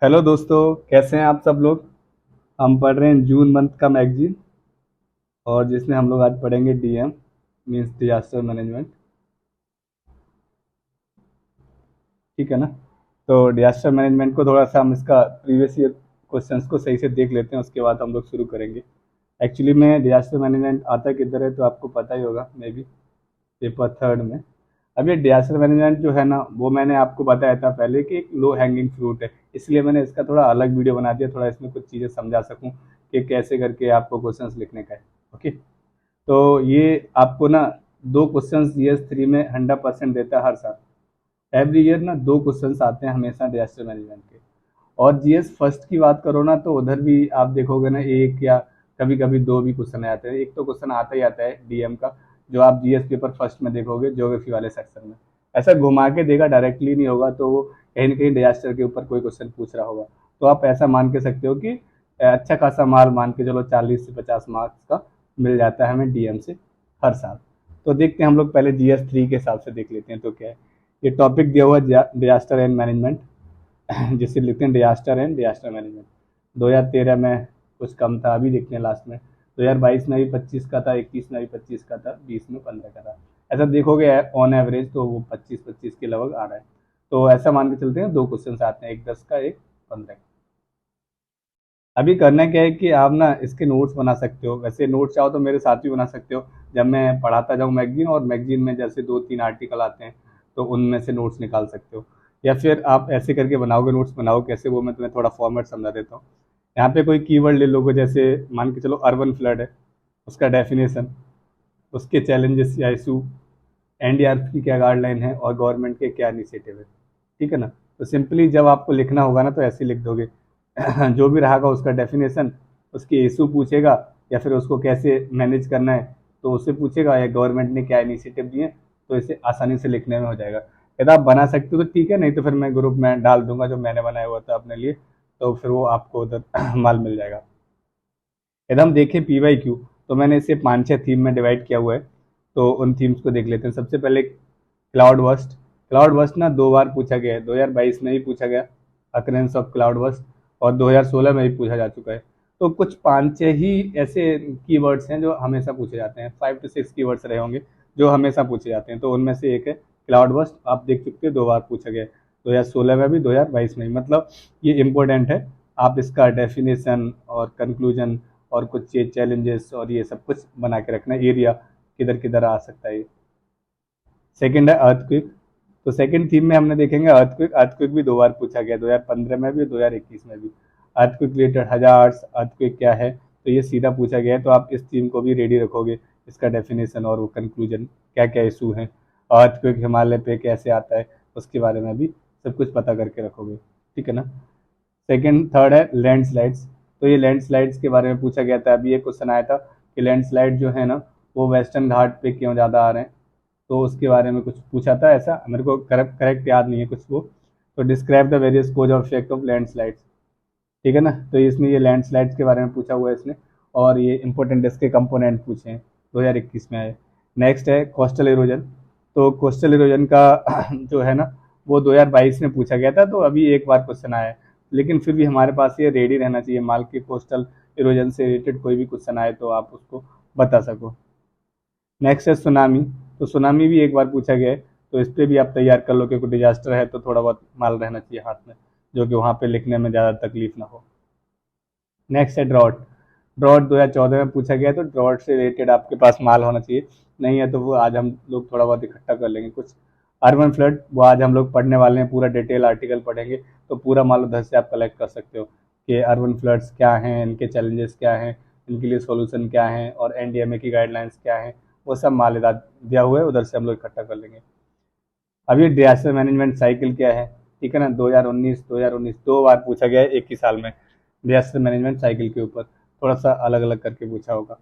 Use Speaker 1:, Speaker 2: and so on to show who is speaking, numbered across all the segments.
Speaker 1: Hello दोस्तों, कैसे हैं आप सब लोग। हम पढ़ रहे हैं जून मंथ का मैगजीन, और जिसमें हम लोग आज पढ़ेंगे डीएम मीन्स डिजास्टर मैनेजमेंट। ठीक है ना। तो डिजास्टर मैनेजमेंट को थोड़ा सा हम इसका प्रीवियस ईयर क्वेश्चंस को सही से देख लेते हैं, उसके बाद हम लोग शुरू करेंगे। एक्चुअली में डिजास्टर मैनेजमेंट आता किधर है तो आपको पता ही होगा, मे बी पेपर थर्ड में। अब ये डिजास्टर मैनेजमेंट जो है ना, वो मैंने आपको बताया था पहले कि एक लो हैंगिंग फ्रूट है, इसलिए मैंने इसका थोड़ा अलग वीडियो बना दिया, थोड़ा इसमें कुछ चीज़ें समझा सकूं कि कैसे करके आपको क्वेश्चंस लिखने का है। ओके। तो ये आपको ना दो क्वेश्चंस जीएस 3 में 100% देता है हर साल। एवरी ईयर ना दो क्वेश्चंस आते हैं हमेशा डिजास्टर मैनेजमेंट के। और जीएस फर्स्ट की बात करो ना, तो उधर भी आप देखोगे ना एक या कभी कभी दो भी क्वेश्चन आते हैं। एक तो क्वेश्चन आता ही आता है डीएम का, जो आप जीएस पेपर फर्स्ट में देखोगे ज्योग्राफी वाले सेक्शन में। ऐसा घुमा के देगा, डायरेक्टली नहीं होगा, तो वो कहीं ना कहीं डिजास्टर के ऊपर कोई क्वेश्चन पूछ रहा होगा। तो आप ऐसा मान के सकते हो कि अच्छा खासा माल मान के चलो 40 से 50 मार्क्स का मिल जाता है हमें डीएम से हर साल। तो देखते हैं हम लोग पहले जीएस 3 के हिसाब से देख लेते हैं तो क्या है। ये टॉपिक दिया हुआ डिजास्टर एंड मैनेजमेंट, जिसे लिखते हैं डिजास्टर एंड डिजास्टर मैनेजमेंट। 2013 में कुछ कम था, अभी देखते हैं लास्ट में 2022 में भी 25 का था, 21 में भी 25 का था, 20 में 15 का था। ऐसा देखोगे ऑन एवरेज तो वो 25-25 के लगभग आ रहा है। तो ऐसा मान के चलते हैं दो क्वेश्चन आते हैं, एक 10 का एक 15 का। अभी करना क्या है कि आप ना इसके नोट्स बना सकते हो। वैसे नोट्स चाहो तो मेरे साथ भी बना सकते हो, जब मैं पढ़ाता जाऊँ मैगजीन, और मैगजीन में जैसे 2-3 आर्टिकल आते हैं तो उनमें से नोट्स निकाल सकते हो। या फिर आप ऐसे करके बनाओगे, नोट्स बनाओ कैसे, वो मैं तुम्हें थोड़ा फॉर्मेट समझा देता हूँ। यहाँ पे कोई कीवर्ड ले लोगे, जैसे मान के चलो अर्बन फ्लड है, उसका डेफिनेशन, उसके चैलेंजेस या इशू, एनडीआरएफ की क्या गाइडलाइन है और गवर्नमेंट के क्या इनिशिएटिव है। ठीक है ना। तो सिंपली जब आपको लिखना होगा ना तो ऐसे लिख दोगे। जो भी रहेगा उसका डेफिनेशन, उसके इशू पूछेगा, या फिर उसको कैसे मैनेज करना है तो उससे पूछेगा, या गवर्नमेंट ने क्या इनिशिएटिव दिए। तो इसे आसानी से लिखने में हो जाएगा। यदि आप बना सकते हो तो ठीक है, नहीं तो फिर मैं ग्रुप में डाल दूंगा जो मैंने बनाया हुआ था अपने लिए, तो फिर वो आपको उधर माल मिल जाएगा। यदि हम देखें पीवाईक्यू, तो मैंने इसे 5-6 थीम में डिवाइड किया हुआ है। तो उन थीम्स को देख लेते हैं। सबसे पहले क्लाउड बस्ट। क्लाउड बस्ट ना 2 बार पूछा गया है, 2022 में भी पूछा गया अकरेंस ऑफ क्लाउड बस्ट, और 2016 में भी पूछा जा चुका है। तो कुछ 5-6 ही ऐसे कीवर्ड्स हैं जो हमेशा पूछे जाते हैं, 5 to 6 कीवर्ड्स रहे होंगे जो हमेशा पूछे जाते हैं। तो उनमें से एक है क्लाउड बस्ट, आप देख चुके हो 2 बार पूछा गया है, 2016 में भी 2022 में भी। मतलब ये इम्पोर्टेंट है। आप इसका डेफिनेशन और कंक्लूजन और कुछ ये चैलेंजेस और ये सब कुछ बना के रखना, एरिया किधर किधर आ सकता है। सेकंड है अर्थक्विक। तो सेकंड थीम में हमने देखेंगे अर्थक्विक। अर्थक्विक भी 2 बार पूछा गया, 2015 में भी, 2021 में भी। अर्थक्विक रिलेटेड हजार्ड्स, अर्थक्विक क्या है, तो ये सीधा पूछा गया है। तो आप इस थीम को भी रेडी रखोगे, इसका डेफिनेशन और वो कंक्लूजन, क्या क्या इशू है, अर्थक्विक हिमालय पे कैसे आता है, उसके बारे में भी सब कुछ पता करके रखोगे। ठीक है ना। सेकंड थर्ड है लैंडस्लाइड्स। तो ये लैंडस्लाइड्स के बारे में पूछा गया था, अभी ये क्वेश्चन आया था कि लैंडस्लाइड जो है ना वो वेस्टर्न घाट पे क्यों ज़्यादा आ रहे हैं। तो उसके बारे में कुछ पूछा था, ऐसा मेरे को करेक्ट करेक्ट याद नहीं है कुछ वो। तो describe the various cause of effect of landslides. ठीक है ना। तो इसमें ये लैंडस्लाइड्स के बारे में पूछा हुआ है इसने, और ये इंपॉर्टेंट इसके कंपोनेंट पूछे हैं, 2021 में आए। नेक्स्ट है कोस्टल इरोजन। तो कोस्टल इरोजन का जो है ना वो 2022 में पूछा गया था, तो अभी एक बार क्वेश्चन आया है। लेकिन फिर भी हमारे पास ये रेडी रहना चाहिए माल की, कोस्टल इरोजन से रिलेटेड कोई भी क्वेश्चन आए तो आप उसको बता सको। नेक्स्ट है सुनामी। तो सुनामी भी एक बार पूछा गया है, तो इस पर भी आप तैयार कर लो, क्योंकि डिजास्टर है तो थोड़ा बहुत माल रहना चाहिए हाथ में, जो कि वहाँ पे लिखने में ज़्यादा तकलीफ ना हो। नेक्स्ट है ड्रॉट। ड्रॉट 2014 में पूछा गया है, तो ड्रॉट से रिलेटेड आपके पास माल होना चाहिए। नहीं है तो वो आज हम लोग थोड़ा बहुत इकट्ठा कर लेंगे कुछ। अर्बन फ्लड, वो आज हम लोग पढ़ने वाले हैं, पूरा डिटेल आर्टिकल पढ़ेंगे, तो पूरा माल उधर से आप कलेक्ट कर सकते हो कि अर्बन फ्लड्स क्या हैं, इनके चैलेंजेस क्या हैं, इनके लिए सॉल्यूशन क्या है, और एनडीएमए की गाइडलाइंस क्या है। वो सब माल इधर दिया हुआ है, उधर से हम लोग इकट्ठा कर लेंगे। अभी डिजास्टर मैनेजमेंट साइकिल क्या है, ठीक है ना। 2019 दो बार पूछा गया है एक ही साल में, डिजास्टर मैनेजमेंट साइकिल के ऊपर थोड़ा सा अलग अलग करके पूछा होगा।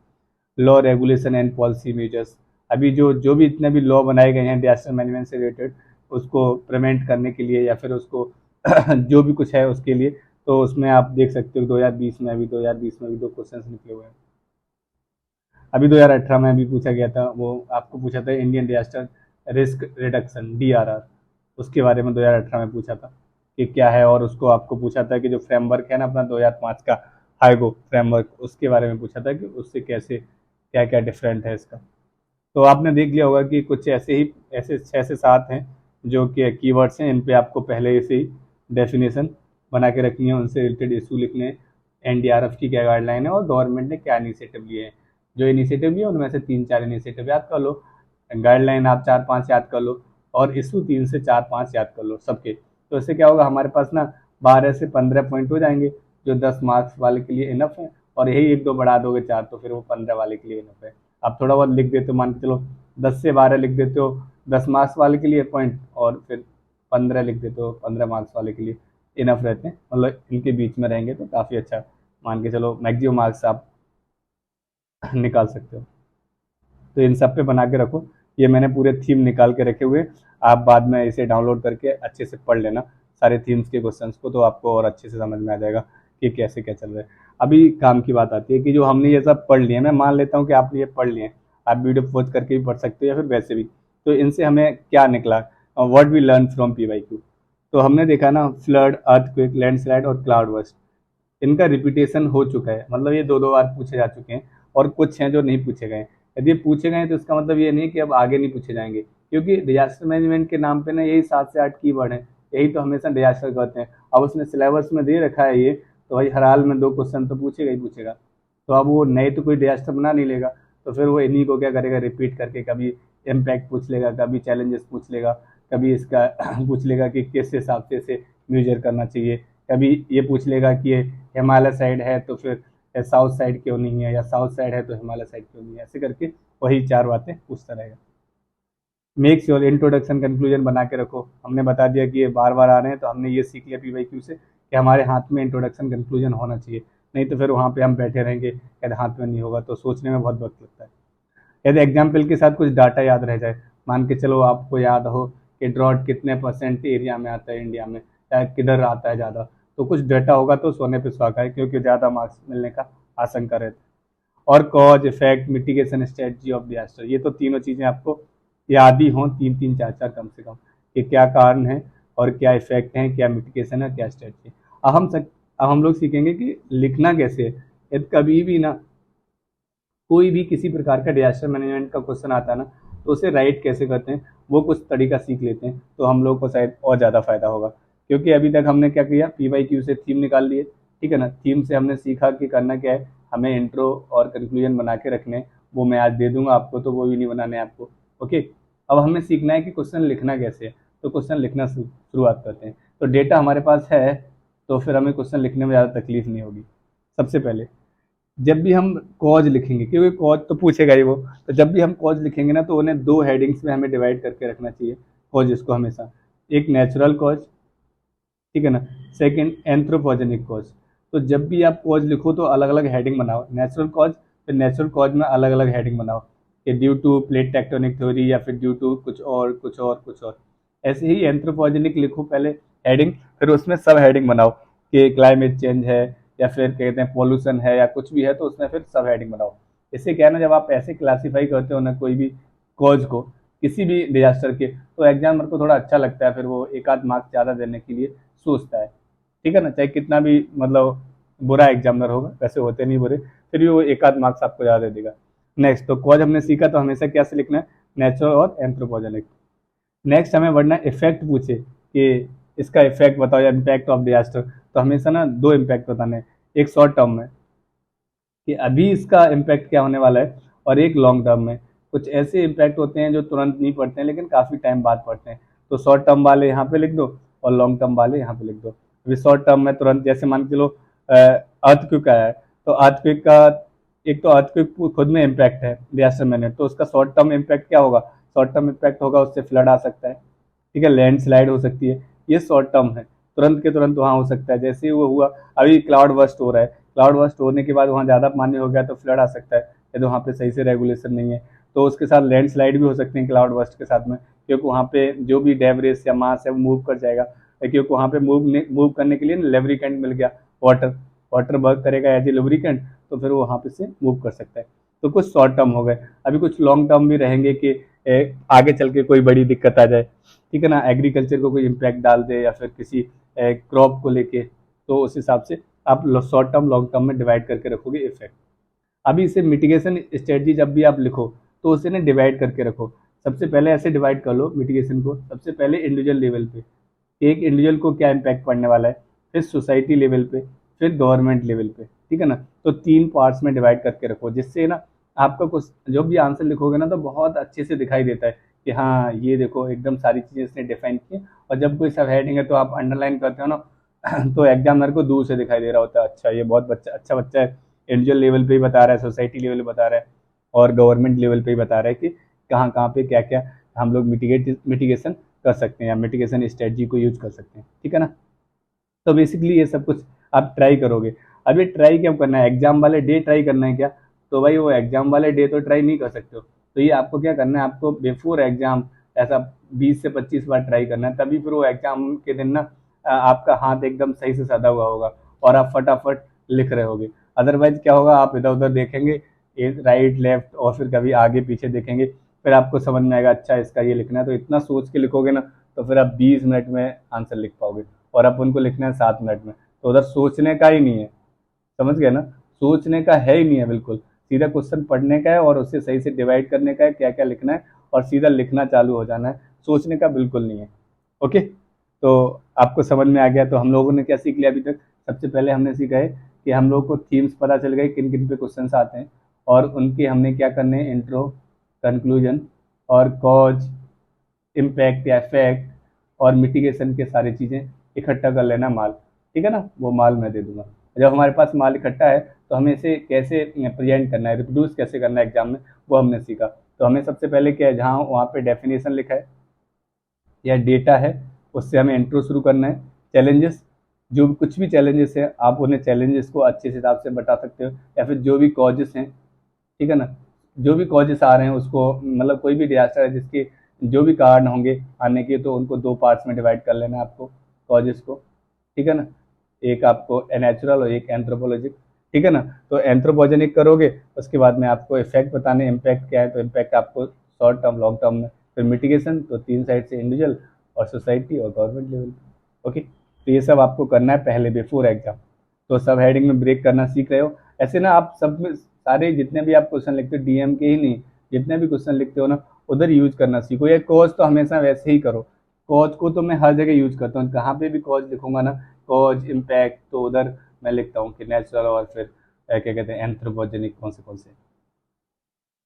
Speaker 1: Law regulation and policy measures. अभी जो जो भी इतने भी लॉ बनाए गए हैं डिजास्टर मैनेजमेंट से रिलेटेड, उसको प्रिवेंट करने के लिए या फिर उसको जो भी कुछ है उसके लिए, तो उसमें आप देख सकते हो 2020 में भी दो क्वेश्चन निकले हुए हैं। अभी 2018 में भी पूछा गया था, वो आपको पूछा था Indian disaster risk reduction, DRR, उसके बारे में 2018 में पूछा था कि क्या है, और उसको आपको पूछा था कि जो फ्रेमवर्क है ना अपना 2005 का हाइगो फ्रेमवर्क, उसके बारे में पूछा था कि उससे कैसे क्या क्या डिफरेंट है इसका। तो आपने देख लिया होगा कि कुछ ऐसे 6 से 7 हैं जो कि कीवर्ड्स हैं, इन पे आपको पहले से ही डेफिनेशन बना के रखनी है, उनसे रिलेटेड इशू लिखने हैं, एनडीआरएफ की क्या गाइडलाइन है और गवर्नमेंट ने क्या इनिशिएटिव लिए हैं। जो इनिशिएटिव लिए उनमें से 3-4 इनिशिएटिव याद कर लो, गाइडलाइन आप 4-5 याद कर लो, और इशू 3 से 4-5 याद कर लो सबके। तो इससे क्या होगा, हमारे पास ना 12 से 15 पॉइंट हो जाएंगे, जो 10 मार्क्स वाले के लिए इनफ है, और यही 1-2 बढ़ा दोगे 4 तो फिर वो 15 वाले के लिए इनफ है। आप थोड़ा बहुत लिख देते हो, मान के चलो 10 से 12 लिख देते हो 10 मार्क्स वाले के लिए पॉइंट, और फिर 15 लिख देते हो 15 मार्क्स वाले के लिए, इनफ रहते हैं, मतलब इनके बीच में रहेंगे तो काफ़ी अच्छा मान के चलो मैक्सिमम मार्क्स आप निकाल सकते हो। तो इन सब पे बना के रखो, ये मैंने पूरे थीम निकाल के रखे हुए, आप बाद में इसे डाउनलोड करके अच्छे से पढ़ लेना सारे थीम्स के क्वेश्चंस को, तो आपको और अच्छे से समझ में आ जाएगा कि कैसे क्या चल रहा है। अभी काम की बात आती है कि जो हमने ये सब पढ़ लिए, मैं मान लेता हूँ कि आपने ये पढ़ लिए, आप वीडियो पॉज करके भी पढ़ सकते हो या फिर वैसे भी, तो इनसे हमें क्या निकला, what we learn from PYQ। तो हमने देखा ना, फ्लड, अर्थक्वेक, लैंडस्लाइड और क्लाउड बर्स्ट, इनका रिपीटेशन हो चुका है, मतलब ये 2-2 बार पूछे जा चुके हैं, और कुछ हैं जो नहीं पूछे गए। यदि पूछे गए तो इसका मतलब ये नहीं कि अब आगे नहीं पूछे जाएंगे, क्योंकि डिजास्टर मैनेजमेंट के नाम पे ना यही 7 से 8 कीवर्ड हैं, यही तो हमेशा डिजास्टर कहते हैं। अब उसने सिलेबस में दे रखा है ये, तो भाई हर हाल में 2 क्वेश्चन तो पूछेगा ही पूछेगा। तो अब वो नए तो कोई डिजास्टर बना नहीं लेगा, तो फिर वो इन्हीं को क्या करेगा, रिपीट करके कभी इम्पैक्ट पूछ लेगा, कभी चैलेंजेस पूछ लेगा, कभी इसका पूछ लेगा कि किस हिसाब से इसे मेजर करना चाहिए, कभी ये पूछ लेगा कि ये हिमालय साइड है तो फिर साउथ साइड क्यों नहीं है, या साउथ साइड है तो हिमालय साइड क्यों नहीं है, ऐसे करके वही 4 बातें पूछता रहेगा। मेक श्योर इंट्रोडक्शन कंक्लूजन बना के रखो, हमने बता दिया कि ये बार बार आ रहे हैं, तो हमने ये सीख लिया PYQ से कि हमारे हाथ में इंट्रोडक्शन कंक्लूजन होना चाहिए, नहीं तो फिर वहाँ पे हम बैठे रहेंगे, यदि हाथ में नहीं होगा तो सोचने में बहुत वक्त लगता है। यदि एग्जाम्पल के साथ कुछ डाटा याद रह जाए, मान के चलो आपको याद हो कि ड्रॉट कितने % एरिया में आता है इंडिया में, या किधर आता है ज़्यादा, तो कुछ डाटा होगा तो सोने पे सुहागा है, क्योंकि ज़्यादा मार्क्स मिलने का आशंका रहता है। और cause, effect, mitigation strategy of disaster, ये तो तीनों चीज़ें आपको याद ही हों, 3-3, 4-4 कम से कम, कि क्या कारण है और क्या इफेक्ट है, क्या मिटिगेशन है, क्या स्ट्रेटजी। अब हम लोग सीखेंगे कि लिखना कैसे है। यदि कभी भी ना कोई भी किसी प्रकार का डिजास्टर मैनेजमेंट का क्वेश्चन आता है ना, तो उसे राइट कैसे करते हैं वो कुछ तरीका सीख लेते हैं, तो हम लोग को शायद और ज़्यादा फायदा होगा। क्योंकि अभी तक हमने क्या किया, PYQ से थीम निकाल लिए, ठीक है ना, थीम से हमने सीखा कि करना क्या है, हमें इंट्रो और कंक्लूजन बना के रखने, वो मैं आज दे दूंगा आपको, तो वो भी नहीं बनाने आपको। ओके, अब हमें सीखना है कि क्वेश्चन लिखना कैसे है, तो क्वेश्चन लिखना शुरुआत करते हैं। तो डेटा हमारे पास है, तो फिर हमें क्वेश्चन लिखने में ज़्यादा तकलीफ नहीं होगी। सबसे पहले जब भी हम कॉज लिखेंगे, क्योंकि कॉज तो पूछेगा ही वो, तो जब भी हम कॉज लिखेंगे ना, तो उन्हें 2 हेडिंग्स में हमें डिवाइड करके रखना चाहिए कॉजेस को हमेशा। एक नेचुरल कॉज, ठीक है ना, सेकंड एंथ्रोपोजेनिक कॉज। तो जब भी आप कॉज लिखो तो अलग अलग हेडिंग बनाओ, नेचुरल कॉज, फिर नेचुरल कॉज में अलग अलग हेडिंग बनाओ, कि due to plate tectonic theory, या फिर ड्यू टू कुछ और कुछ और कुछ और। ऐसे ही एंथ्रोपोजेनिक लिखो पहले हेडिंग, फिर उसमें सब हेडिंग बनाओ, कि क्लाइमेट चेंज है, या फिर कहते हैं पॉल्यूशन है, या कुछ भी है, तो उसमें फिर सब हेडिंग बनाओ। इससे क्या है ना, जब आप ऐसे क्लासीफाई करते हो ना कोई भी कॉज को, किसी भी डिजास्टर के, तो एग्जामिनर को थोड़ा अच्छा लगता है, फिर वो एक आध मार्क्स ज़्यादा देने के लिए सोचता है, ठीक है ना, चाहे कितना भी मतलब बुरा एग्जामिनर होगा, वैसे होते नहीं बुरे, फिर भी वो एक आध मार्क्स आपको ज़्यादा दे देगा। नेक्स्ट, तो कॉज हमने सीखा, तो हमेशा क्या से लिखना है, नेचुरल और एंथ्रोपोजेनिक। नेक्स्ट हमें वरना इफेक्ट पूछे कि इसका इफेक्ट बताओ, या इम्पैक्ट ऑफ डिजास्टर, तो हमेशा ना 2 इम्पैक्ट बताने हैं, एक शॉर्ट टर्म में कि अभी इसका इम्पैक्ट क्या होने वाला है, और एक लॉन्ग टर्म में। कुछ ऐसे इम्पैक्ट होते हैं जो तुरंत नहीं पड़ते हैं, लेकिन काफ़ी टाइम बाद पड़ते हैं, तो शॉर्ट टर्म वाले यहाँ पे लिख दो, और लॉन्ग टर्म वाले यहाँ पे लिख दो। अभी शॉर्ट टर्म में तुरंत, जैसे मान के लो अर्थक्वेक आया है, तो अर्थक्वेक का एक तो अर्थक्वेक खुद में इम्पैक्ट है डिजास्टर मैनेजमेंट, तो उसका शॉर्ट टर्म इम्पैक्ट क्या होगा, शॉर्ट टर्म इम्पैक्ट होगा उससे फ्लड आ सकता है, ठीक है, लैंडस्लाइड हो सकती है, ये शॉर्ट टर्म है, तुरंत के तुरंत वहाँ हो सकता है। जैसे ही वो हुआ, अभी क्लाउड बर्स्ट हो रहा है, क्लाउड बर्स्ट होने के बाद वहाँ ज़्यादा पानी हो गया तो फ्लड आ सकता है, यदि वहाँ पे सही से रेगुलेशन नहीं है, तो उसके साथ लैंडस्लाइड भी हो सकते हैं क्लाउड बर्स्ट के साथ में, क्योंकि वहाँ पे जो भी डेब्रिस या मास है वो मूव कर जाएगा, क्योंकि वहाँ पे मूव करने के लिए लेब्रिकेंट मिल गया, वाटर वाटर वर्क करेगा एज ए लुब्रिकेंट, तो फिर वो वहाँ पे से मूव कर सकता है। तो कुछ शॉर्ट टर्म हो गए, अभी कुछ लॉन्ग टर्म भी रहेंगे कि आगे चल के कोई बड़ी दिक्कत आ जाए, ठीक है ना, एग्रीकल्चर को कोई इम्पैक्ट डाल दे, या फिर किसी क्रॉप को लेके, तो उस हिसाब से आप शॉर्ट टर्म लॉन्ग टर्म में डिवाइड करके रखोगे इफेक्ट। अभी इसे मिटिगेशन स्ट्रेटजी जब भी आप लिखो तो उसे ना डिवाइड करके रखो। सबसे पहले ऐसे डिवाइड कर लो मिटिगेशन को, सबसे पहले इंडिविजुअल लेवल पे, एक इंडिविजुअल को क्या इम्पैक्ट पड़ने वाला है, फिर सोसाइटी लेवल पे, फिर गवर्नमेंट लेवल पे, ठीक है ना। तो 3 पार्ट्स में डिवाइड करके रखो, जिससे ना आपका कुछ जो भी आंसर लिखोगे ना तो बहुत अच्छे से दिखाई देता है कि हाँ ये देखो एकदम सारी चीज़ें इसने डिफाइन की। और जब कोई सब हेडिंग है तो आप अंडरलाइन करते हो ना तो एग्जामिनर को दूर से दिखाई दे रहा होता है, अच्छा ये बहुत अच्छा बच्चा है, इंडिविजुअल लेवल पे ही बता रहा है, सोसाइटी लेवल पे बता रहा है और गवर्नमेंट लेवल पे ही बता रहा है कि कहाँ कहाँ पे क्या क्या हम लोग मिटिगेशन कर सकते हैं या मिटिगेशन स्ट्रेटजी को यूज कर सकते हैं, ठीक है ना। तो बेसिकली ये सब कुछ आप ट्राई करोगे। अब ये ट्राई क्या करना है, एग्जाम वाले डे ट्राई करना है क्या, तो भाई वो एग्जाम वाले डे तो ट्राई नहीं कर सकते हो। तो ये आपको क्या करना है, आपको बिफोर एग्जाम ऐसा 20 से 25 बार ट्राई करना है, तभी फिर वो एग्जाम के दिन ना आपका हाथ एकदम सही से सधा हुआ होगा और आप फटाफट लिख रहे होगे। अदरवाइज क्या होगा, आप इधर उधर देखेंगे, राइट लेफ्ट और फिर कभी आगे पीछे देखेंगे, फिर आपको समझ में आएगा अच्छा इसका ये लिखना है, तो इतना सोच के लिखोगे ना तो फिर आप 20 मिनट में आंसर लिख पाओगे और आप उनको लिखना है 7 मिनट में, तो उधर सोचने का ही नहीं है। समझ गए ना, सोचने का है ही नहीं है बिल्कुल, सीधा क्वेश्चन पढ़ने का है और उससे सही से डिवाइड करने का है क्या क्या लिखना है और सीधा लिखना चालू हो जाना है, सोचने का बिल्कुल नहीं है। ओके, तो आपको समझ में आ गया। तो हम लोगों ने क्या सीख लिया अभी तक, सबसे पहले हमने सीखा है कि हम लोग को थीम्स पता चल गए किन किन पे क्वेश्चन आते हैं और उनके हमने क्या करने हैं, इंट्रो, कंक्लूजन और कॉज, इम्पैक्ट या इफेक्ट और मिटिगेशन के सारी चीज़ें इकट्ठा कर लेना माल, ठीक है ना, वो माल मैं दे दूंगा। जब हमारे पास माल इकट्ठा है तो हमें इसे कैसे प्रेजेंट करना है, रिप्रोड्यूस कैसे करना है एग्जाम में, वो हमने सीखा। तो हमें सबसे पहले क्या है, जहाँ वहाँ पे डेफिनेशन लिखा है या डेटा है उससे हमें इंट्रो शुरू करना है। चैलेंजेस, जो कुछ भी चैलेंजेस हैं आप उन्हें चैलेंजेस को अच्छे से हिसाब से बता सकते हो, या फिर जो भी कॉजेस हैं, ठीक है ना, जो भी कॉजेस आ रहे हैं उसको, मतलब कोई भी डिजास्टर है जिसके जो भी कारण होंगे आने के, तो उनको 2 पार्ट्स में डिवाइड कर लेना है आपको कॉजेस को, ठीक है ना, एक आपको नेचुरल और एक एंथ्रोपोलॉजिक, ठीक है ना। तो एंथ्रोपोजेनिक करोगे उसके बाद में आपको इफेक्ट बताने, इम्पैक्ट क्या है, तो इम्पैक्ट आपको शॉर्ट टर्म लॉन्ग टर्म में, फिर मिटिगेशन तो 3 साइड से, इंडिविजुअल और सोसाइटी और गवर्नमेंट लेवल पे। ओके, तो ये सब आपको करना है पहले बिफोर एग्जाम। तो सब हेडिंग में ब्रेक करना सीख रहे हो। ऐसे ना आप सब में सारे जितने भी आप क्वेश्चन लिखते हो, डीएम के ही नहीं, जितने भी क्वेश्चन लिखते हो ना उधर यूज करना सीखो। ये कॉज तो हमेशा वैसे ही करो, कॉज को तो मैं हर जगह यूज करता हूँ, कहाँ पे भी कॉज लिखूंगा ना, कॉज इम्पैक्ट, तो उधर मैं लिखता हूँ कि नेचुरल और फिर क्या कहते हैं एंथ्रोपोजेनिक, कौन से,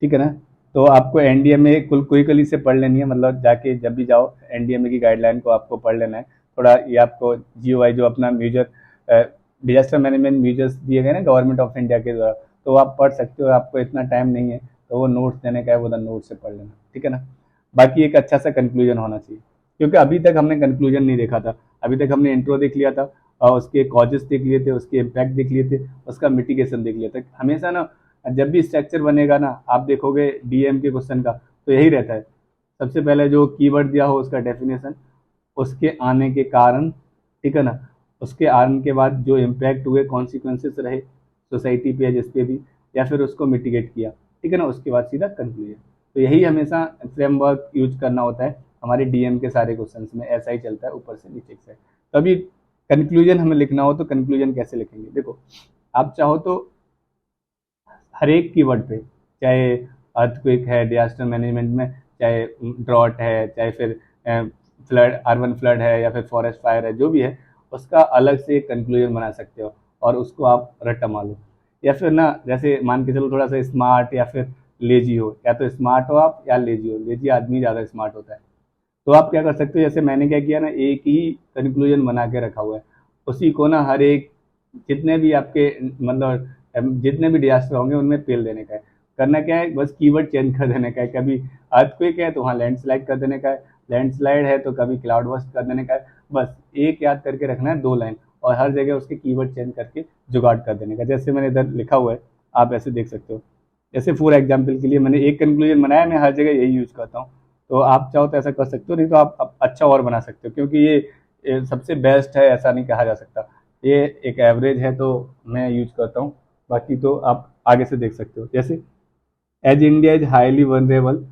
Speaker 1: ठीक है ना। तो आपको एनडीएमए कुल क्विकली से पढ़ लेनी है, मतलब जाके जब भी जाओ एनडीएमए की गाइडलाइन को आपको पढ़ लेना है थोड़ा। ये आपको जीओआई जो अपना मेजर डिजास्टर मैनेजमेंट मेजर्स दिए गए ना गवर्नमेंट ऑफ इंडिया के द्वारा, तो आप पढ़ सकते हो, आपको इतना टाइम नहीं है तो वो नोट्स देने का है, वो नोट से पढ़ लेना, ठीक है ना। बाकी एक अच्छा सा कंक्लूजन होना चाहिए, क्योंकि अभी तक हमने कंक्लूजन नहीं देखा था। अभी तक हमने इंट्रो देख लिया था और उसके कॉजेस देख लिए थे, उसके इम्पैक्ट देख लिए थे, उसका मिटिगेशन देख लिया था। हमेशा ना जब भी स्ट्रक्चर बनेगा ना आप देखोगे डीएम के क्वेश्चन का तो यही रहता है, सबसे पहले जो कीवर्ड दिया हो उसका डेफिनेशन, उसके आने के कारण, ठीक है ना, उसके आने के बाद जो इम्पैक्ट हुए, कॉन्सिक्वेंसेस रहे सोसाइटी पे या जिस पे भी, या फिर उसको मिटिगेट किया, ठीक है ना, उसके बाद सीधा कंक्लूजन। तो यही हमेशा फ्रेमवर्क यूज करना होता है हमारे डीएम के सारे क्वेश्चन में, ऐसा ही चलता है ऊपर से नीचे से। तो अभी कंक्लूजन हमें लिखना हो तो कंक्लूजन कैसे लिखेंगे, देखो आप चाहो तो हर एक कीवर्ड पे, चाहे अर्थक्वेक है डिजास्टर मैनेजमेंट में, चाहे ड्रॉट है, चाहे फिर फ्लड, अर्बन फ्लड है, या फिर फॉरेस्ट फायर है, जो भी है उसका अलग से एक कंक्लूजन बना सकते हो और उसको आप रट्टा मारो। या फिर ना जैसे मान के चलो थोड़ा सा स्मार्ट या फिर लेजी हो, या तो स्मार्ट हो आप या लेजी हो, लेजी आदमी ज़्यादा स्मार्ट होता है। तो आप क्या कर सकते हो, जैसे मैंने क्या किया ना, एक ही कंक्लूजन बना के रखा हुआ है, उसी को ना हर एक जितने भी आपके मतलब जितने भी डिजास्टर होंगे उनमें पेल देने का है। करना क्या है, बस कीवर्ड चेंज कर देने का है, कभी अर्थक्वेक है तो वहाँ लैंडस्लाइड कर देने का है, लैंडस्लाइड है तो कभी क्लाउड बस्ट कर देने का है। बस एक याद करके रखना है, 2 लाइन, और हर जगह उसके कीवर्ड चेंज करके जुगाड़ कर देने का, जैसे मैंने इधर लिखा हुआ है आप ऐसे देख सकते हो। जैसे फॉर एग्जाम्पल के लिए मैंने एक कंक्लूजन बनाया, मैं हर जगह यही यूज करता हूँ। तो आप चाहो तो ऐसा कर सकते हो, नहीं तो आप अच्छा और बना सकते हो, क्योंकि ये सबसे बेस्ट है ऐसा नहीं कहा जा सकता, ये एक एवरेज है तो मैं यूज करता हूँ। बाकी तो आप आगे से देख सकते हो, जैसे as India is highly vulnerable.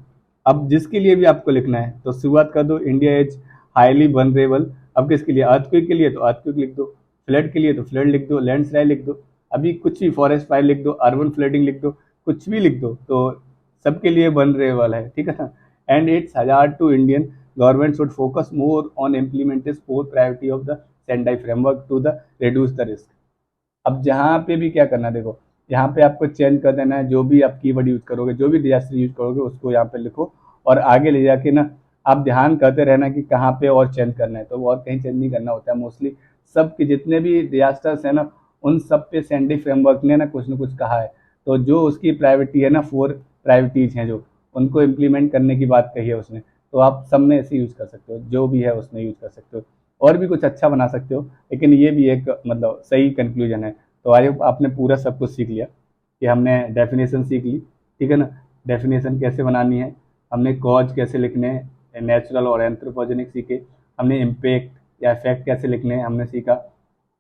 Speaker 1: अब जिसके लिए भी आपको लिखना है तो शुरुआत कर दो, इंडिया इज हाईली वनरेबल अब किसके लिए, अर्थक्वेक के लिए तो अर्थक्वेक लिख दो, फ्लड के लिए तो फ्लड लिख दो, लैंडस्लाइड लिख दो, अभी कुछ भी, फॉरेस्ट फायर लिख दो, अर्बन फ्लडिंग लिख दो, कुछ भी लिख दो, तो सबके लिए बन रहे वाला है, ठीक है ना। And it's hazard to Indian government should focus more on implemented four priority of the Sendai framework to the reduce the risk. अब जहाँ पे भी क्या करना है, देखो यहाँ पे आपको चेंज कर देना है, जो भी आप कीवर्ड यूज करोगे, जो भी डिजास्टर यूज करोगे उसको यहाँ पे लिखो, और आगे ले जाके ना आप ध्यान करते रहना कि कहाँ पे और चेंज करना है, तो वो और कहीं चेंज नहीं करना होता है मोस्टली। सब के जितने भी डिजास्टर्स है ना, उन सब पे सैंडी फ्रेमवर्क ने ना कुछ कहा है, तो जो उसकी प्रायोरिटी है ना, 4 प्रायोरिटीज हैं जो, उनको इम्प्लीमेंट करने की बात कही है उसने, तो आप सब में ऐसे यूज कर सकते हो, जो भी है उसमें यूज कर सकते हो, और भी कुछ अच्छा बना सकते हो, लेकिन ये भी एक मतलब सही कंक्लूजन है। तो आज आपने पूरा सब कुछ सीख लिया कि हमने डेफिनेशन सीख ली, ठीक है ना, डेफिनेशन कैसे बनानी है, हमने कॉज कैसे लिखने हैं, नेचुरल और एंथ्रोपोजेनिक सीखे, हमने इम्पैक्ट या इफेक्ट कैसे लिखने हैं हमने सीखा,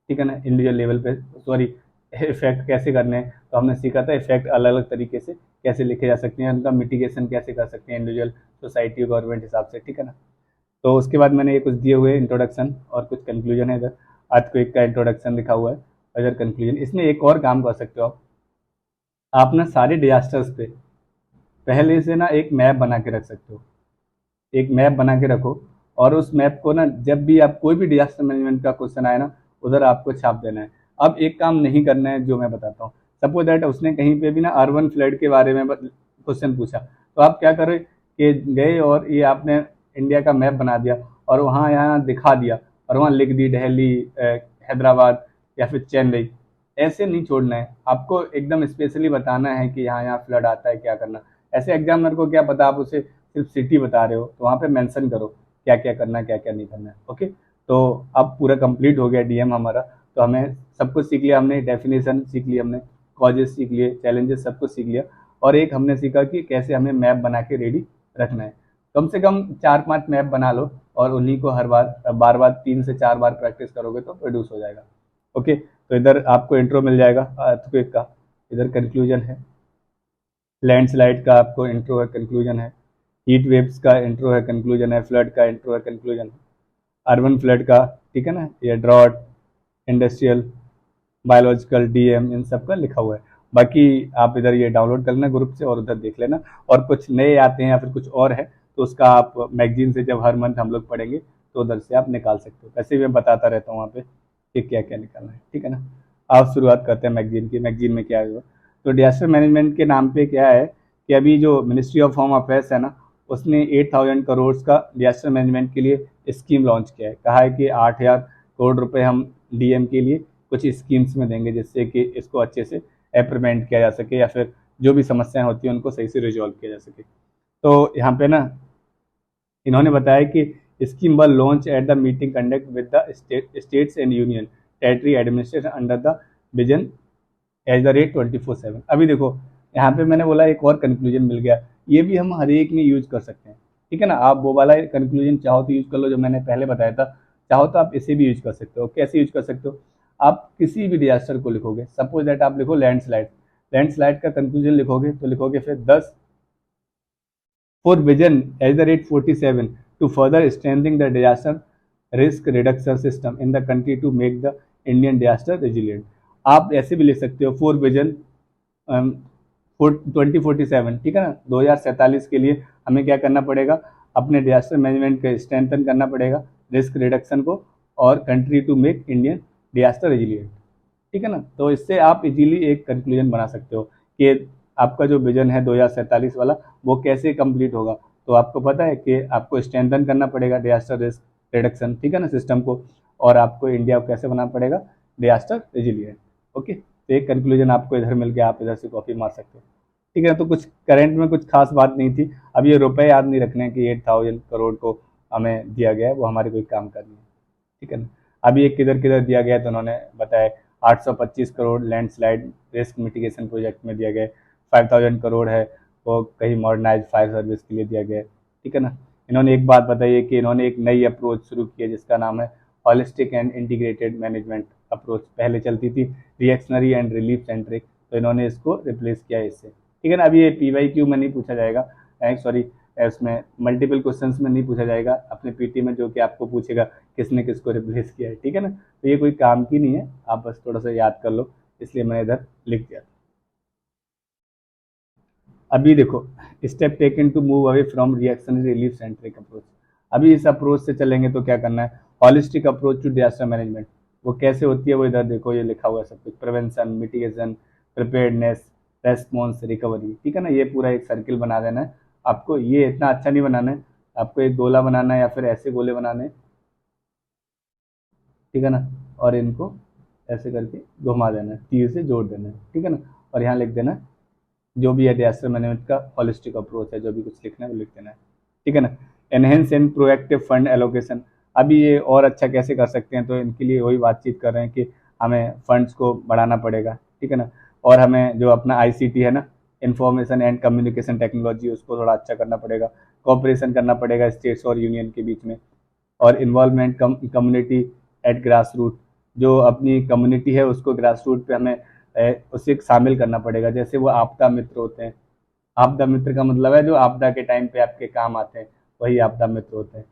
Speaker 1: ठीक है ना, इंडिविजुअल लेवल पे, सॉरी, इफेक्ट कैसे करने हैं तो हमने सीखा था, इफेक्ट अलग अलग तरीके से कैसे लिखे जा सकते हैं, उनका मिटिगेशन कैसे कर सकते हैं इंडिविजुअल, सोसाइटी, गवर्नमेंट हिसाब से, ठीक है ना। तो उसके बाद मैंने ये कुछ दिए हुए इंट्रोडक्शन और कुछ कंक्लूजन है इधर, अर्थक्वेक का इंट्रोडक्शन लिखा हुआ है और इधर कंक्लूजन। इसमें एक और काम कर सकते हो आप ना सारे डिजास्टर्स पे पहले से ना एक मैप बना के रख सकते हो, एक मैप बना के रखो, और उस मैप को ना जब भी आप कोई भी डिजास्टर मैनेजमेंट का क्वेश्चन आए ना, उधर आपको छाप देना है। अब एक काम नहीं करना है जो मैं बताता हूँ, सपोज दैट उसने कहीं पे भी ना अर्बन फ्लड के बारे में क्वेश्चन पूछा, तो आप क्या करें कि गए और ये आपने इंडिया का मैप बना दिया और वहाँ यहाँ दिखा दिया, और वहाँ लिख दी दिल्ली, हैदराबाद या फिर चेन्नई, ऐसे नहीं छोड़ना है, आपको एकदम स्पेशली बताना है कि यहाँ यहाँ फ्लड आता है, क्या करना। ऐसे एग्जामिनर को क्या पता, आप उसे सिर्फ सिटी बता रहे हो, तो वहाँ पे मेंशन करो क्या क्या करना है, क्या क्या नहीं करना है, ओके। तो अब पूरा कंप्लीट हो गया डीएम हमारा, तो हमें सब कुछ सीख लिया, हमने डेफिनेशन सीख लिया, हमने कॉजेस सीख लिए, चैलेंजेस सब कुछ सीख लिया, और एक हमने सीखा कि कैसे हमें मैप बना के रेडी रखना है। कम से कम 4-5 मैप बना लो, और उन्हीं को हर बार बार 3 से 4 बार प्रैक्टिस करोगे तो प्रोड्यूस हो जाएगा, ओके। तो इधर आपको इंट्रो मिल जाएगा अर्थक्वेक का, इधर कंक्लूजन है, लैंडस्लाइड का आपको इंट्रो है, कंक्लूजन है, हीट वेव्स का इंट्रो है, कंक्लूजन है, फ्लड का इंट्रो है, कंक्लूजन है, अर्बन फ्लड का, ठीक है ना, ये ड्रॉट, इंडस्ट्रियल, बायोलॉजिकल, डीएम, इन सब का लिखा हुआ है। बाकी आप इधर ये डाउनलोड कर लेना ग्रुप से और उधर देख लेना, और कुछ नए आते हैं या फिर कुछ और है तो उसका आप मैगजीन से जब हर मंथ हम लोग पढ़ेंगे तो उधर से आप निकाल सकते हो, वैसे भी मैं बताता रहता हूँ वहाँ पे कि क्या क्या निकालना है, ठीक है ना। आप शुरुआत करते हैं मैगजीन की, मैगजीन में क्या है। तो डिजास्टर मैनेजमेंट के नाम पे क्या है कि अभी जो मिनिस्ट्री ऑफ होम अफेयर्स है ना, उसने 8,000 करोड़ का डिजास्टर मैनेजमेंट के लिए स्कीम लॉन्च किया है, कहा है कि 8,000 करोड़ रुपए हम डीएम के लिए कुछ स्कीम्स में देंगे, जिससे कि इसको अच्छे से इम्प्लीमेंट किया जा सके, या फिर जो भी समस्याएं होती हैं उनको सही से रिजॉल्व किया जा सके। तो यहाँ पे ना इन्होंने बताया कि scheme were launch at the meeting conduct with the states and union territory administration under the vision as the rate 24/7। अभी देखो यहाँ पे मैंने बोला एक और कंक्लूजन मिल गया, ये भी हम हर एक में यूज कर सकते हैं, ठीक है ना। आप वो वाला कंक्लूजन चाहो तो यूज कर लो जो मैंने पहले बताया था, चाहो तो आप इसे भी यूज कर सकते हो। कैसे यूज कर सकते हो, आप किसी भी डिजास्टर को लिखोगे, सपोज दैट आप लिखो लैंडस्लाइड, लैंडस्लाइड का कंक्लूजन लिखोगे तो लिखोगे फिर 10 for vision at the rate 47 to further strengthening the disaster risk reduction system in the country to make the Indian disaster resilient. आप ऐसे भी लिख सकते हो फॉर विजन 2047, ठीक है ना, 2047 के लिए हमें क्या करना पड़ेगा, अपने डिजास्टर मैनेजमेंट का स्ट्रेंथन करना पड़ेगा, रिस्क रिडक्शन को, और country to make Indian disaster resilient, ठीक है ना। तो इससे आप इजीली एक कंक्लूजन बना सकते हो कि आपका जो विजन है 2047 वाला वो कैसे कंप्लीट होगा। तो आपको पता है कि आपको स्ट्रेंथन करना पड़ेगा डिजास्टर रिस्क रिडक्शन, ठीक है ना, सिस्टम को, और आपको इंडिया को कैसे बनाना पड़ेगा, डिजास्टर रेजिलियंट, ओके। तो एक कंक्लूजन आपको इधर मिल गया, आप इधर से कॉपी मार सकते हो, ठीक है ना। तो कुछ करंट में कुछ खास बात नहीं थी। अब ये रुपए याद नहीं रखने हैं कि 8,000 करोड़ को हमें दिया गया है, वो हमारे कोई काम करनी है, ठीक है ना। अभी एक किधर किधर दिया गया है तो उन्होंने बताया 825 crore landslide risk mitigation project में दिया गया है, 5,000 करोड़ है वो कहीं मॉडर्नाइज फायर सर्विस के लिए दिया गया है, ठीक है ना। इन्होंने एक बात बताई है कि इन्होंने एक नई अप्रोच शुरू की है जिसका नाम है holistic and integrated management approach. पहले चलती थी रिएक्शनरी एंड रिलीफ सेंट्रिक, तो इन्होंने इसको रिप्लेस किया है इससे, ठीक है ना। अभी ये PYQ में नहीं पूछा जाएगा, सॉरी उसमें मल्टीपल क्वेश्चंस में नहीं पूछा जाएगा अपने पीटी में, जो कि आपको पूछेगा किसने किसको रिप्लेस किया है, ठीक है ना। तो ये कोई काम की नहीं है, आप बस थोड़ा सा याद कर लो, इसलिए मैंने इधर लिख दिया। अभी देखो, step taken to move away from reaction relief centric approach. अभी इस अप्रोच से चलेंगे तो क्या करना है, holistic approach to disaster management. वो कैसे होती है, वो इधर देखो, ये लिखा हुआ है सब कुछ, prevention, mitigation, preparedness, response, recovery, ठीक है ना। ये पूरा एक सर्किल बना देना है आपको। ये इतना अच्छा नहीं बनाना है आपको, एक गोला बनाना है या फिर ऐसे गोले बनाने हैं, ठीक है ना। और इनको ऐसे करके घुमा देना है, तीर से जोड़ देना है, ठीक है ना। और यहाँ लिख देना है जो भी है डिजास्टर मैनेजमेंट का हॉलिस्टिक अप्रोच है, जो भी कुछ लिखना है वो लिख देना है, ठीक है ना। Enhance and proactive fund allocation. अभी ये और अच्छा कैसे कर सकते हैं, तो इनके लिए वही बातचीत कर रहे हैं कि हमें फंड्स को बढ़ाना पड़ेगा, ठीक है ना। और हमें जो अपना आईसीटी है ना, इंफॉर्मेशन एंड कम्युनिकेशन टेक्नोलॉजी, उसको थोड़ा अच्छा करना पड़ेगा, कोऑपरेशन करना पड़ेगा स्टेट्स और यूनियन के बीच में, और involvement community at grass root. जो अपनी कम्युनिटी है उसको ग्रास रूट पे हमें उसे शामिल करना पड़ेगा। जैसे वो आपदा मित्र होते हैं, आपदा मित्र का मतलब है जो आपदा के टाइम पे आपके काम आते हैं, वही आपदा मित्र होते हैं,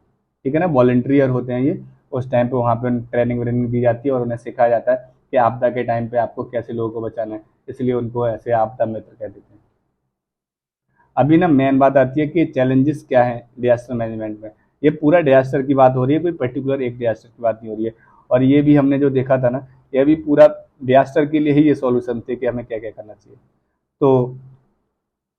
Speaker 1: ठीक है ना। वॉलंटियर होते हैं ये, उस टाइम पे वहाँ पे ट्रेनिंग व्रेनिंग दी जाती है और उन्हें सिखाया जाता है कि आपदा के टाइम पे आपको कैसे लोगों को बचाना है, इसलिए उनको ऐसे आपदा मित्र कह देते हैं। अभी ना मेन बात आती है कि चैलेंजेस क्या है डिजास्टर मैनेजमेंट में। ये पूरा डिजास्टर की बात हो रही है, कोई पर्टिकुलर एक डिजास्टर की बात नहीं हो रही है। और ये भी हमने जो देखा था ना, ये भी पूरा डिजास्टर के लिए ही ये सॉल्यूशन थे कि हमें क्या क्या करना चाहिए। तो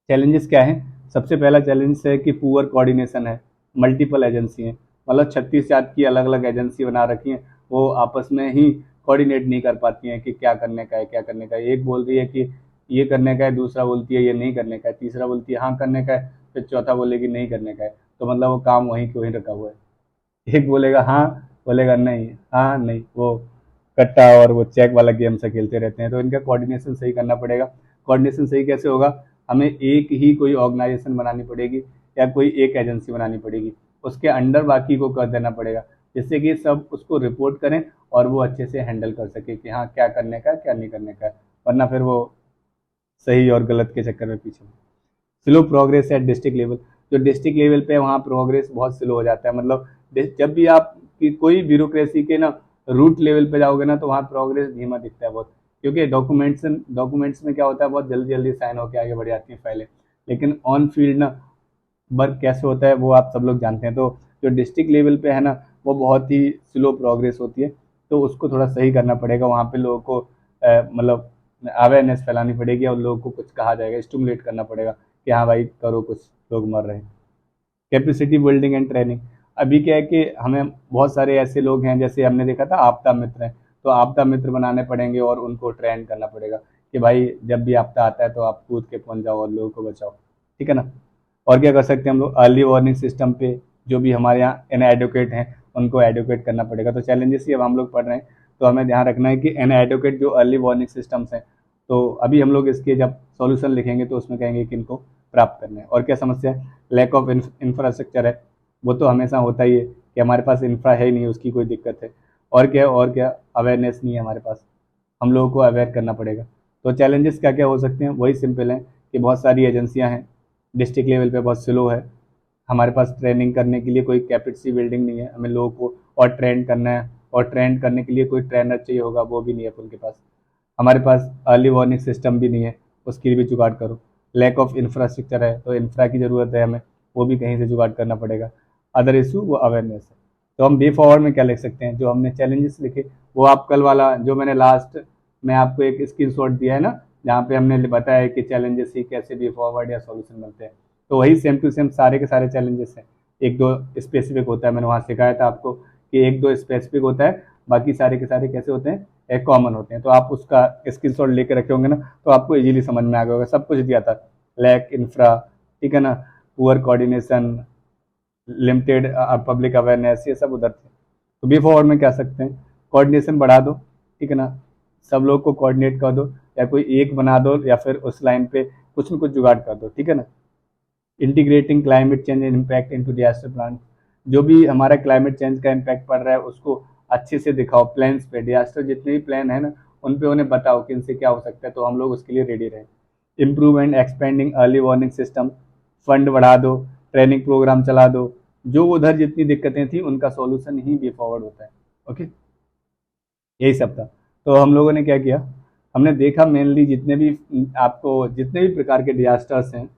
Speaker 1: चैलेंजेस क्या है, सबसे पहला चैलेंज है कि पुअर कोऑर्डिनेशन है, मल्टीपल एजेंसी हैं, मतलब 36 जात की अलग अलग एजेंसी बना रखी हैं, वो आपस में ही कोऑर्डिनेट नहीं कर पाती हैं कि क्या करने का है, क्या करने का है। एक बोल रही है कि ये करने का है, दूसरा बोलती है ये नहीं करने का है, तीसरा बोलती है हाँ करने का है, फिर चौथा बोलेगी नहीं करने का है। तो मतलब वो काम वहीं के वहीं रखा हुआ है। एक बोलेगा हाँ, बोलेगा नहीं, हाँ नहीं, वो कट्टा और वो चेक वाला गेम से खेलते रहते हैं। तो इनका कोऑर्डिनेशन सही करना पड़ेगा। कोऑर्डिनेशन सही कैसे होगा, हमें एक ही कोई ऑर्गेनाइजेशन बनानी पड़ेगी या कोई एक एजेंसी बनानी पड़ेगी, उसके अंडर बाकी को कर देना पड़ेगा, जिससे कि सब उसको रिपोर्ट करें और वो अच्छे से हैंडल कर सके कि हाँ क्या करने का क्या नहीं करने का। वरना फिर वो सही और गलत के चक्कर में पीछे। Slow progress at district level. जो डिस्ट्रिक्ट लेवल पे वहाँ प्रोग्रेस बहुत स्लो हो जाता है, मतलब जब भी आप की कोई ब्यूरोक्रेसी के ना रूट लेवल पे जाओगे ना, तो वहाँ प्रोग्रेस धीमा दिखता है बहुत, क्योंकि डॉक्यूमेंट्स में क्या होता है, बहुत जल्दी जल्दी साइन होकर आगे बढ़ जाती हैं फाइलें। लेकिन ऑन फील्ड ना वर्क कैसे होता है वो आप सब लोग जानते हैं। तो जो डिस्ट्रिक्ट लेवल पे है ना, वो बहुत ही स्लो प्रोग्रेस होती है, तो उसको थोड़ा सही करना पड़ेगा। वहाँ पे लोगों को मतलब अवेयरनेस फैलानी पड़ेगी और लोगों को कुछ कहा जाएगा, स्टिमुलेट करना पड़ेगा कि हाँ भाई करो, कुछ लोग मर रहे हैं। Capacity building and training. अभी क्या है कि हमें बहुत सारे ऐसे लोग हैं, जैसे हमने देखा था आपदा मित्र हैं, तो आपदा मित्र बनाने पड़ेंगे और उनको ट्रेन करना पड़ेगा कि भाई जब भी आपदा आता है तो आप कूद के पहुंच जाओ और लोगों को बचाओ, ठीक है ना। और क्या कर सकते हैं हम लोग, अर्ली वार्निंग सिस्टम पे जो भी हमारे यहाँ एन एडवोकेट हैं उनको एडवोकेट करना पड़ेगा। तो चैलेंजेस ही अब हम लोग पढ़ रहे हैं, तो हमें ध्यान रखना है कि एन एडवोकेट जो अर्ली वार्निंग सिस्टम्स हैं, तो अभी हम लोग इसके जब सॉल्यूशन लिखेंगे तो उसमें कहेंगे कि इनको प्राप्त करना है। और क्या समस्या है, लैक ऑफ इंफ्रास्ट्रक्चर है। वो तो हमेशा होता ही है कि हमारे पास इंफ्रा है ही नहीं, उसकी कोई दिक्कत है। और क्या अवेयरनेस नहीं है हमारे पास, हम लोगों को अवेयर करना पड़ेगा। तो चैलेंजेस क्या क्या हो सकते हैं, वही सिंपल है कि बहुत सारी एजेंसियां हैं, डिस्ट्रिक्ट लेवल पे बहुत स्लो है, हमारे पास ट्रेनिंग करने के लिए कोई कैपेसिटी बिल्डिंग नहीं है, हमें लोगों को और ट्रेन करना है, और ट्रेन करने के लिए कोई ट्रेनर चाहिए होगा, वो भी नहीं है उनके पास। हमारे पास अर्ली वार्निंग सिस्टम भी नहीं है, उसके लिए भी जुगाड़ करो। लैक ऑफ इंफ्रास्ट्रक्चर है, तो इंफ्रा की ज़रूरत है हमें, वो भी कहीं से जुगाड़ करना पड़ेगा। अदर इशू वो अवेयरनेस है। तो हम बी फॉरवर्ड में क्या लिख सकते हैं, जो हमने चैलेंजेस लिखे वो आप कल वाला जो मैंने लास्ट में आपको एक स्क्रीनशॉट दिया है ना, जहाँ पे हमने बताया है कि चैलेंजेस ही कैसे बी फॉरवर्ड या सॉल्यूशन बनते हैं, तो वही सेम टू सेम सारे के सारे चैलेंजेस हैं। एक दो स्पेसिफिक होता है, मैंने वहाँ सिखाया था आपको कि एक दो स्पेसिफिक होता है, बाकी सारे के सारे कैसे होते हैं, एक कॉमन होते हैं। तो आप उसका स्क्रीनशॉट लेके रखे होंगे ना, तो आपको इजीली समझ में आ गया होगा, सब कुछ दिया था, लैक इंफ्रा, ठीक है ना, poor coordination, limited public awareness, ये सब उधर थे। तो बी फॉरवर्ड में क्या सकते हैं, कोऑर्डिनेशन बढ़ा दो, ठीक है ना, सब लोग को कोऑर्डिनेट कर दो, या कोई एक बना दो, या फिर उस लाइन पे कुछ न कुछ जुगाड़ कर दो, ठीक है ना। Integrating climate change impact into disaster plan. जो भी हमारा क्लाइमेट चेंज का इम्पैक्ट पड़ रहा है उसको अच्छे से दिखाओ प्लान्स पे, डिजास्टर जितने भी प्लान है ना उन पे उन्हें बताओ कि इनसे क्या हो सकता है, तो हम लोग उसके लिए रेडी रहें। Improve and expanding early warning system, fund बढ़ा दो, ट्रेनिंग प्रोग्राम चला दो, जो उधर जितनी दिक्कतें थी उनका सॉल्यूशन ही वे फॉरवर्ड होता है। ओके, यही सब था। तो हम लोगों ने क्या किया, हमने देखा मेनली जितने भी जितने भी प्रकार के डिजास्टर्स हैं,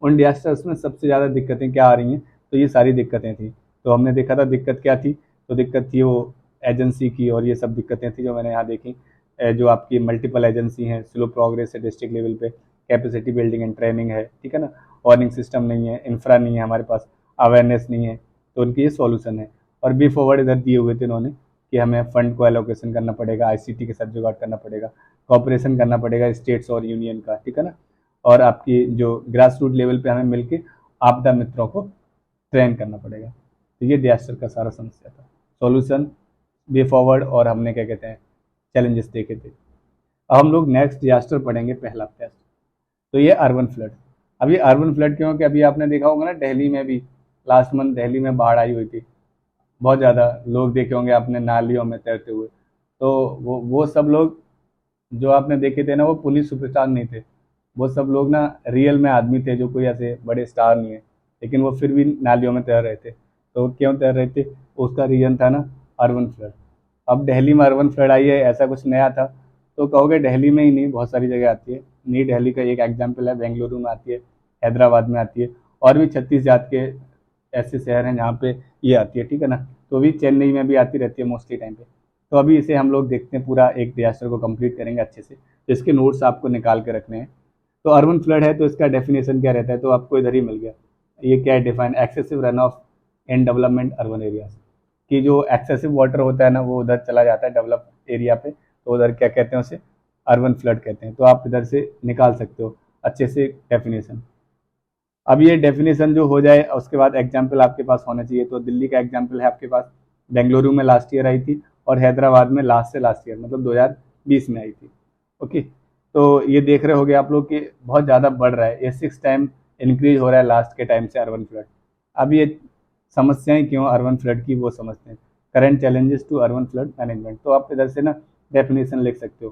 Speaker 1: उन डिजास्टर्स में सबसे ज़्यादा दिक्कतें क्या आ रही हैं, तो ये सारी दिक्कतें थी। तो हमने देखा था दिक्कत क्या थी, तो दिक्कत थी वो एजेंसी की, और ये सब दिक्कतें थी जो मैंने यहाँ देखी। जो आपकी मल्टीपल एजेंसी हैं, स्लो प्रोग्रेस है डिस्ट्रिक्ट लेवल पे, कैपेसिटी बिल्डिंग एंड ट्रेनिंग है, ठीक है ना, वार्निंग सिस्टम नहीं है, इंफ्रा नहीं है हमारे पास, अवेयरनेस नहीं है, तो उनकी ये सॉल्यूशन है। और बी फॉरवर्ड इधर दिए हुए थे इन्होंने कि हमें फंड को एलोकेशन करना पड़ेगा, आईसीटी के साथ जुगाड़ करना पड़ेगा, कॉपरेशन करना पड़ेगा स्टेट्स और यूनियन का, ठीक है ना, और आपकी जो ग्रास रूट लेवल पे हमें मिलके आपदा मित्रों को ट्रेन करना पड़ेगा। तो ये डिजास्टर का सारा समस्या था, सॉल्यूशन, वे फॉरवर्ड, और हमने क्या कहते हैं चैलेंजेस देखे थे। अब हम लोग नेक्स्ट डिजास्टर पढ़ेंगे, पहला टेस्ट, तो ये अर्बन फ्लड। अब ये अर्बन फ्लड क्यों, कि अभी आपने देखा होगा ना दिल्ली में भी लास्ट मंथ दिल्ली में बाढ़ आई हुई थी, बहुत ज़्यादा लोग देखे होंगे आपने नालियों में तैरते हुए। तो वो सब लोग जो आपने देखे थे ना, वो पुलिस सुपरस्टार नहीं थे, वो सब लोग ना रियल में आदमी थे, जो कोई ऐसे बड़े स्टार नहीं है, लेकिन वो फिर भी नालियों में तैर रहे थे। तो क्यों तैर रहे थे, उसका रीज़न था ना अर्बन फ्लड। अब दिल्ली में अर्बन फ्लड आई है, ऐसा कुछ नया था, तो कहोगे दिल्ली में ही नहीं, बहुत सारी जगह आती है। न्यू दिल्ली का एक एग्जाम्पल है, बेंगलुरु में आती है, हैदराबाद में आती है, और भी 36 जात के ऐसे शहर हैं जहाँ पे ये आती है, ठीक है ना। तो अभी चेन्नई में भी आती रहती है मोस्टली टाइम पे। तो अभी इसे हम लोग देखते हैं, पूरा एक डिजास्टर को कंप्लीट करेंगे अच्छे से, तो इसके नोट्स आपको निकाल के रखने हैं। तो अर्बन फ्लड है, तो इसका डेफिनेशन क्या रहता है, तो आपको इधर ही मिल गया। ये क्या है define, excessive run off in development urban areas, कि जो एक्सेसिव वाटर होता है ना वो उधर चला जाता है डेवलप एरिया पे, तो उधर क्या कहते हैं उसे, अर्बन फ्लड कहते हैं। तो आप इधर से निकाल सकते हो अच्छे से डेफिनेशन। अब ये डेफिनेशन जो हो जाए, उसके बाद एग्जाम्पल आपके पास होना चाहिए। तो दिल्ली का एग्जाम्पल है आपके पास, बेंगलुरु में लास्ट ईयर आई थी, और हैदराबाद में लास्ट से लास्ट ईयर मतलब 2020 में आई थी। ओके, तो ये देख रहे होगे आप लोग कि बहुत ज़्यादा बढ़ रहा है, ये 6 टाइम इंक्रीज हो रहा है लास्ट के टाइम से अर्बन फ्लड। अब ये समस्याएं क्यों अर्बन फ्लड की, वो समझते हैं। Current challenges to urban flood management, तो आप इधर से ना डेफिनेशन लिख सकते हो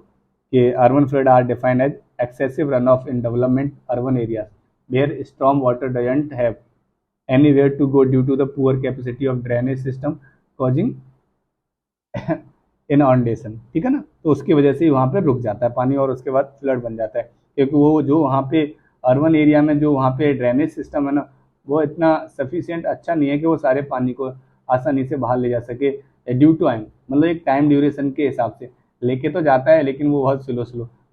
Speaker 1: कि urban flood are defined as excessive run off in development urban areas where storm water doesn't have anywhere to go due to the poor capacity of drainage system causing inundation, ठीक है ना। तो उसकी वजह से वहाँ पे रुक जाता है पानी, और उसके बाद फ्लड बन जाता है, क्योंकि वो जो वहाँ पे अर्बन एरिया में जो वहाँ पे ड्रेनेज सिस्टम है ना, वो इतना सफिशिएंट अच्छा नहीं है कि वो सारे पानी को आसानी से बाहर ले जा सके ड्यू टू टाइम, मतलब एक टाइम ड्यूरेशन के हिसाब से लेके तो जाता है, लेकिन वो बहुत स्लो,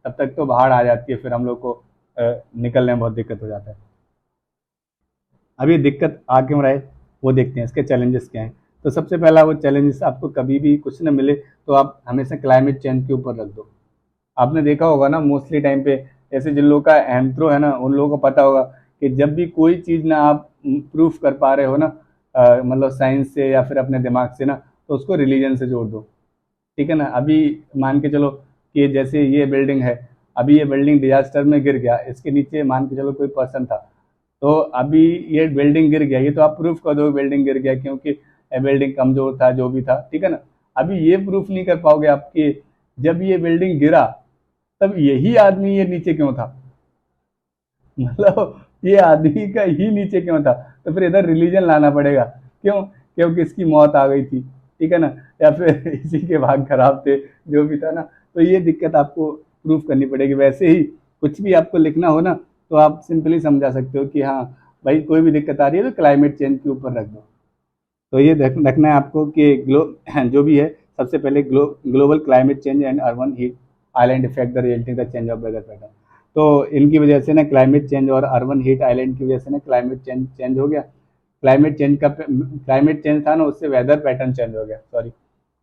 Speaker 1: तब तक तो बाढ़ आ जाती है, फिर हम लोग को निकलने में बहुत दिक्कत हो जाता है। अब ये दिक्कत आ क्यों रहा है, वो देखते हैं, इसके चैलेंजेस क्या हैं। तो सबसे पहला वो चैलेंजेस, आपको कभी भी कुछ न मिले तो आप हमेशा क्लाइमेट चेंज के ऊपर रख दो। आपने देखा होगा ना मोस्टली टाइम पे, ऐसे जिन लोगों का एंथ्रो है ना, उन लोगों को पता होगा कि जब भी कोई चीज़ ना आप प्रूफ कर पा रहे हो ना, मतलब साइंस से या फिर अपने दिमाग से ना, तो उसको रिलीजन से जोड़ दो, ठीक है ना। अभी मान के चलो कि जैसे ये बिल्डिंग है, अभी ये बिल्डिंग डिजास्टर में गिर गया, इसके नीचे मान के चलो कोई पर्सन था, तो अभी ये बिल्डिंग गिर गया, ये तो आप प्रूफ कर दो बिल्डिंग गिर गया, क्योंकि बिल्डिंग कमजोर था, जो भी था, ठीक है ना। अभी ये प्रूफ नहीं कर पाओगे आपकी, जब ये बिल्डिंग गिरा तब यही आदमी ये नीचे क्यों था, मतलब ये आदमी का ही नीचे क्यों था, तो फिर इधर रिलीजन लाना पड़ेगा। क्यों, क्योंकि इसकी मौत आ गई थी, ठीक है ना, या फिर इसी के भाग खराब थे, जो भी था ना। तो ये दिक्कत आपको प्रूफ करनी पड़ेगी। वैसे ही कुछ भी आपको लिखना हो ना, तो आप सिंपली समझा सकते हो कि हाँ भाई कोई भी दिक्कत आ रही है तो क्लाइमेट चेंज के ऊपर रख दो। तो ये रखना है आपको कि जो भी है, सबसे पहले global climate change and urban heat island effect the resulting the change of weather pattern. तो इनकी वजह से ना क्लाइमेट चेंज और अर्बन हीट आइलैंड की वजह से ना क्लाइमेट चेंज हो गया। क्लाइमेट चेंज था ना, उससे वेदर पैटर्न चेंज हो गया, सॉरी,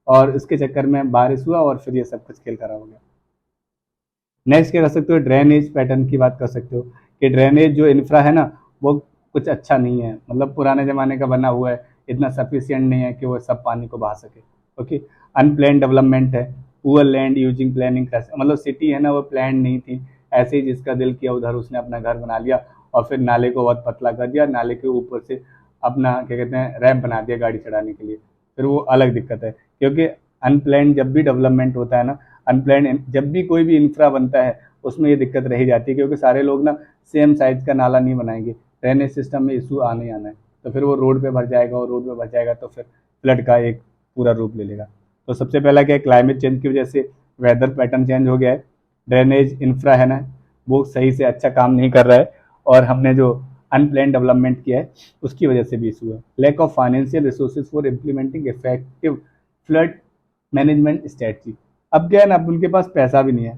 Speaker 1: और इसके चक्कर में बारिश हुआ और फिर ये सब कुछ खेल खराब हो गया। नेक्स्ट क्या कर सकते हो, ड्रेनेज पैटर्न की बात कर सकते हो कि ड्रेनेज जो इंफ्रा है ना, वो कुछ अच्छा नहीं है, मतलब पुराने ज़माने का बना हुआ है, इतना सफिशिएंट नहीं है कि वो सब पानी को बहा सके। ओके, अनप्लान डेवलपमेंट है, पुअर लैंड यूजिंग प्लानिंग, मतलब सिटी है ना वो प्लान नहीं थी, ऐसे ही जिसका दिल किया उधर उसने अपना घर बना लिया, और फिर नाले को बहुत पतला कर दिया, नाले के ऊपर से अपना क्या कहते हैं रैंप बना दिया गाड़ी चढ़ाने के लिए, फिर वो अलग दिक्कत है। क्योंकि अनप्लान जब भी डेवलपमेंट होता है ना, अनप्लान जब भी कोई भी इंफ्रा बनता है, उसमें ये दिक्कत रही जाती है, क्योंकि सारे लोग ना सेम साइज का नाला नहीं बनाएंगे, ड्रेनेज सिस्टम में इशू आने ही आना है, तो फिर वो रोड पे भर जाएगा, और रोड पे भर जाएगा तो फिर फ्लड का एक पूरा रूप ले लेगा। तो सबसे पहला क्या है, क्लाइमेट चेंज की वजह से वेदर पैटर्न चेंज हो गया है, ड्रेनेज इंफ्रा है ना वो सही से अच्छा काम नहीं कर रहा है, और हमने जो अनप्लान डेवलपमेंट किया है उसकी वजह से भी इशू है। Lack of financial resources for implementing effective flood management strategy. अब क्या है ना, अब उनके पास पैसा भी नहीं है,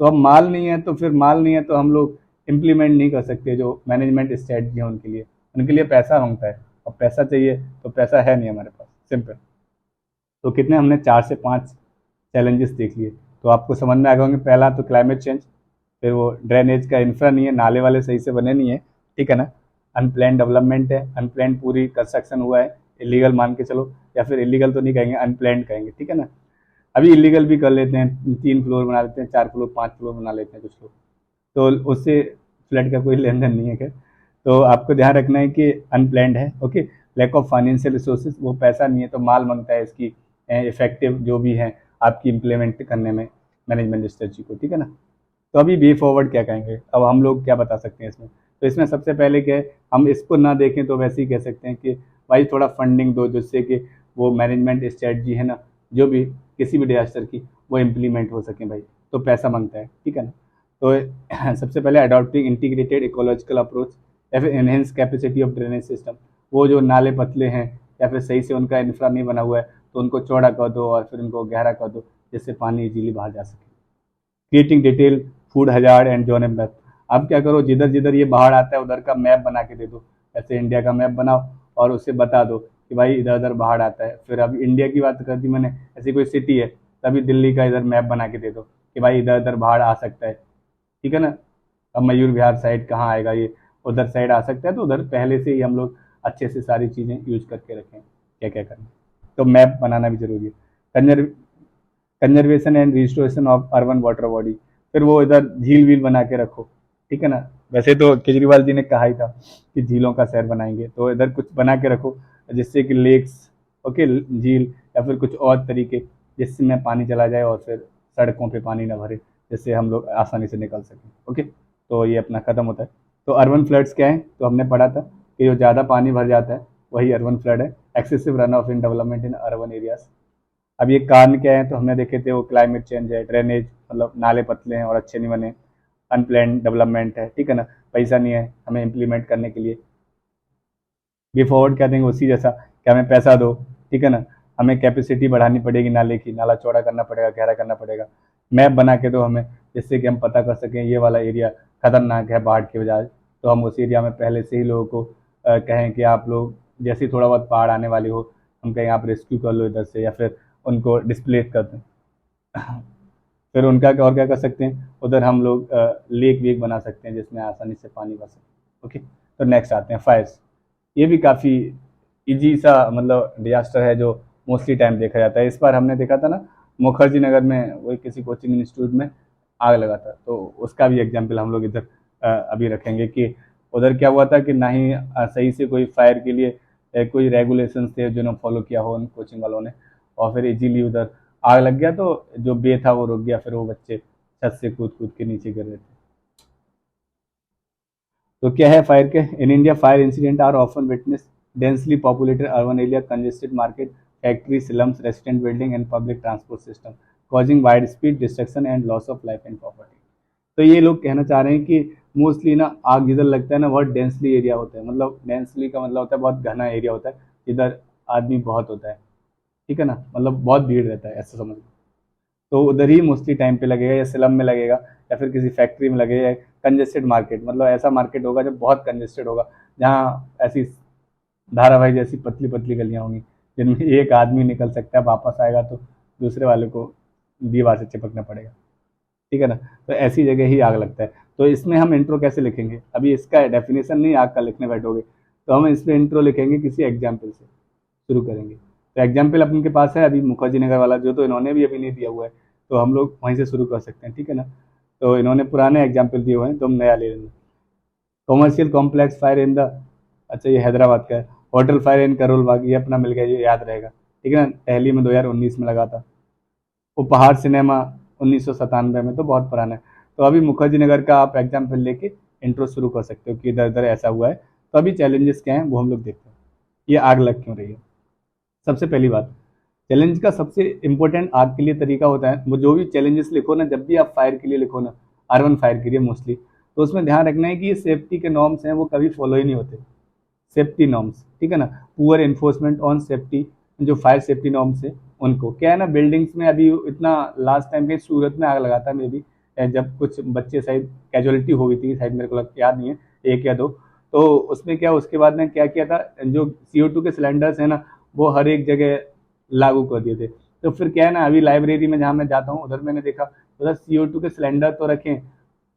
Speaker 1: तो अब माल नहीं है, तो फिर माल नहीं है तो हम लोग इम्प्लीमेंट नहीं कर सकते जो मैनेजमेंट स्ट्रेटजी है उनके लिए पैसा मांगता है, और पैसा चाहिए तो पैसा है नहीं हमारे पास, सिंपल। तो कितने हमने 4 से 5 चैलेंजेस देख लिए, तो आपको समझ में आ गए होंगे। पहला तो क्लाइमेट चेंज, फिर वो ड्रेनेज का इंफ्रा नहीं है, नाले वाले सही से बने नहीं है, ठीक है ना, अनप्लान डेवलपमेंट है, अनप्लान पूरी कंस्ट्रक्शन हुआ है, इलीगल मान के चलो, या फिर इलीगल तो नहीं कहेंगे, अनप्लान कहेंगे, ठीक है ना। अभी इलीगल भी कर लेते हैं, 3 फ्लोर बना लेते हैं, 4 फ्लोर 5 फ्लोर बना लेते हैं कुछ लोग, तो उससे फ्लड का कोई लेन देन नहीं है। खैर, तो आपको ध्यान रखना है कि अनप्लैंड है, okay. Lack of financial resources, वो पैसा नहीं है तो माल मांगता है इसकी इफेक्टिव जो भी है आपकी इम्प्लीमेंट करने में मैनेजमेंट स्ट्रेटजी को, ठीक है ना। तो अभी वे फॉरवर्ड क्या कहेंगे, अब हम लोग क्या बता सकते हैं इसमें। तो इसमें सबसे पहले क्या है, हम इसको ना देखें तो वैसे ही कह सकते हैं कि भाई थोड़ा फंडिंग दो, जिससे कि वो मैनेजमेंट स्ट्रेटजी है ना जो भी किसी भी डिजास्टर की वो इम्प्लीमेंट हो सके भाई, तो पैसा मांगता है, ठीक है ना। तो सबसे पहले अडॉप्टिंग इंटीग्रेटेड इकोलॉजिकल अप्रोच, या फिर enhance capacity of drainage system. वो जो नाले पतले हैं या फिर सही से उनका इंफ्रा नहीं बना हुआ है तो उनको चौड़ा कर दो और फिर उनको गहरा कर दो, जिससे पानी इजीली बाहर जा सके। Creating detail food hazard and zone map. अब क्या करो, जिधर जिधर ये बाहर आता है उधर का मैप बना के दे दो, ऐसे इंडिया का मैप बनाओ और उसे बता दो कि भाई इधर उधर बाहर आता है। फिर अब इंडिया की बात कर दी मैंने, ऐसी कोई सिटी है तभी दिल्ली का इधर मैप बना के दे दो कि भाई इधर उधर बाहर आ सकता है, ठीक है ना। अब मयूर विहार साइड कहाँ आएगा, ये उधर साइड आ सकता है, तो उधर पहले से ही हम लोग अच्छे से सारी चीज़ें यूज करके रखें क्या क्या करना। तो मैप बनाना भी जरूरी है। Conserve conservation and restoration of urban water body, फिर वो इधर झील वील बना के रखो, ठीक है ना। वैसे तो केजरीवाल जी ने कहा ही था कि झीलों का शहर बनाएंगे, तो इधर कुछ बना के रखो जिससे कि लेक्स, ओके, झील या फिर कुछ और तरीके जिसमें पानी चला जाए और फिर सड़कों पे पानी ना भरे, जिससे हम लोग आसानी से निकल सकें, ओके। तो ये अपना ख़त्म होता है। तो अर्बन फ्लड्स क्या है, तो हमने पढ़ा था कि जो ज़्यादा पानी भर जाता है वही अर्बन फ्लड है, excessive run off in development in urban areas. अब ये कारण क्या है, तो हमने देखे थे वो क्लाइमेट चेंज है, ड्रेनेज मतलब नाले पतले हैं और अच्छे नहीं बने, अनप्लान डेवलपमेंट है, ठीक है ना, पैसा नहीं है हमें इम्प्लीमेंट करने के लिए। वे फॉरवर्ड क्या देंगे उसी जैसा कि हमें पैसा दो, ठीक है ना, हमें कैपेसिटी बढ़ानी पड़ेगी नाले की, नाला चौड़ा करना पड़ेगा, गहरा करना पड़ेगा, मैप बना के दो हमें, जिससे कि हम पता कर सकें ये वाला एरिया खतरनाक है बाढ़ की बजाय, तो हम उस एरिया में पहले से ही लोगों को कहें कि आप लोग जैसे ही थोड़ा बहुत बाढ़ आने वाली हो हम कहें आप रेस्क्यू कर लो इधर से, या फिर उनको डिस्प्लेस कर दें। फिर उनका और क्या कर सकते हैं, उधर हम लोग लेक वेक बना सकते हैं जिसमें आसानी से पानी बह सके, ओके। तो नेक्स्ट आते हैं फायर्स। ये भी काफ़ी इजी सा मतलब डिजास्टर है जो मोस्टली टाइम देखा जाता है। इस बार हमने देखा था ना मुखर्जी नगर में वही किसी कोचिंग इंस्टीट्यूट में आग लगा था, तो उसका भी एग्जाम्पल हम लोग इधर अभी रखेंगे कि उधर क्या हुआ था कि ना ही सही से कोई फायर के लिए कोई रेगुलेशंस थे जिन्होंने फॉलो किया हो उन कोचिंग वालों ने, और फिर इजीली उधर आग लग गया, तो जो बे था वो रुक गया, फिर वो बच्चे छत से कूद कूद के नीचे गिर रहे थे। तो क्या है फायर के, in India fire incident are often witness densely populated urban area, congested market, factory, slums, resident building and public transport system, causing wide speed destruction and loss of life and property. तो ये लोग कहना चाह रहे हैं कि mostly ना आग जिधर लगता है ना बहुत डेंसली एरिया होता है, मतलब डेंसली का मतलब होता है बहुत घना एरिया होता है, जिधर आदमी बहुत होता है, ठीक है ना, मतलब बहुत भीड़ रहता है ऐसा समझ लो। तो उधर ही मोस्टली टाइम पे लगेगा, या स्लम में लगेगा, या फिर किसी फैक्ट्री में लगेगा। कंजेस्टेड मार्केट मतलब ऐसा मार्केट होगा जो बहुत कंजेस्टेड होगा, जहाँ ऐसी धारावाहिक जैसी पतली पतली गलियाँ होंगी जिनमें एक आदमी निकल सकता है, वापस आएगा तो दूसरे वाले को दीवार से चिपकना पड़ेगा, ठीक है ना। तो ऐसी जगह ही आग लगता है। तो इसमें हम इंट्रो कैसे लिखेंगे, अभी इसका डेफिनेशन नहीं आग का लिखने बैठोगे, तो हम इसमें इंट्रो लिखेंगे किसी एग्जाम्पल से शुरू करेंगे। तो एग्जाम्पल अपन के पास है अभी मुखर्जी नगर वाला, जो तो इन्होंने भी अभी नहीं दिया हुआ है, तो हम लोग वहीं से शुरू कर सकते हैं, ठीक है ना। तो इन्होंने पुराने एग्जाम्पल दिए हुए हैं तो हम नया ले लेंगे। Commercial complex fire in the, अच्छा ये हैदराबाद का है, hotel fire in Karol Bagh, ये अपना मिल गया, ये याद रहेगा, ठीक है ना, दिल्ली में 2019 में लगा था। उपहार सिनेमा 1997 में, तो बहुत पुराना है। तो अभी मुखर्जी नगर का आप एग्जाम्पल लेके इंट्रो शुरू कर सकते हो कि इधर इधर ऐसा हुआ है, तो अभी चैलेंजेस क्या हैं वो हम लोग देखते हैं, ये आग लग क्यों रही है। सबसे पहली बात, चैलेंज का सबसे इंपॉर्टेंट आग के लिए तरीका होता है, वो जो भी चैलेंजेस लिखो ना, जब भी आप फायर के लिए लिखो ना, अर्बन फायर के लिए मोस्टली, तो उसमें ध्यान रखना है कि ये सेफ्टी के नॉर्म्स हैं वो कभी फॉलो ही नहीं होते, सेफ्टी नॉर्म्स, ठीक है ना। पुअर एन्फोर्समेंट ऑन सेफ्टी, जो फायर सेफ्टी नॉर्म्स है उनको, क्या है ना, बिल्डिंग्स में अभी इतना, लास्ट टाइम के सूरत में आग लगा था मे भी, जब कुछ बच्चे शायद कैजुअलिटी हो गई थी, शायद मेरे को याद नहीं है, एक या दो। तो उसमें क्या, उसके बाद ने क्या किया था, जो CO2 के सिलेंडर्स है ना, वो हर एक जगह लागू कर दिए थे। तो फिर क्या है ना, अभी लाइब्रेरी में जहाँ मैं जाता हूँ उधर मैंने देखा, उधर CO2 के सिलेंडर तो रखे,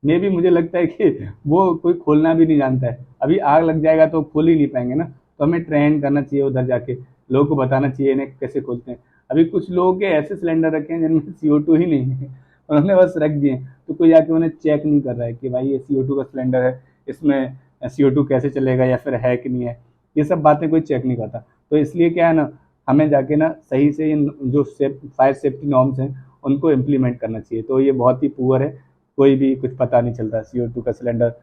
Speaker 1: मे भी मुझे लगता है कि वो कोई खोलना भी नहीं जानता है, अभी आग लग जाएगा तो खोल ही नहीं पाएंगे ना। तो हमें ट्रेन करना चाहिए उधर जाके, लोगों को बताना चाहिए इन्हें कैसे खोलते हैं। अभी कुछ लोगों के ऐसे सिलेंडर रखे हैं जिनमें CO2 ही नहीं है, उन्होंने बस रख दिए, तो कोई आके उन्हें चेक नहीं कर रहा है कि भाई ये CO2 का सिलेंडर है, इसमें CO2 कैसे चलेगा या फिर है कि नहीं है, ये सब बातें कोई चेक नहीं करता। तो इसलिए क्या है ना, हमें जाके ना सही से इन जो फायर सेफ्टी नॉर्म्स हैं उनको इम्प्लीमेंट करना चाहिए। तो ये बहुत ही पुअर है, कोई भी कुछ पता नहीं चलता CO2 का सिलेंडर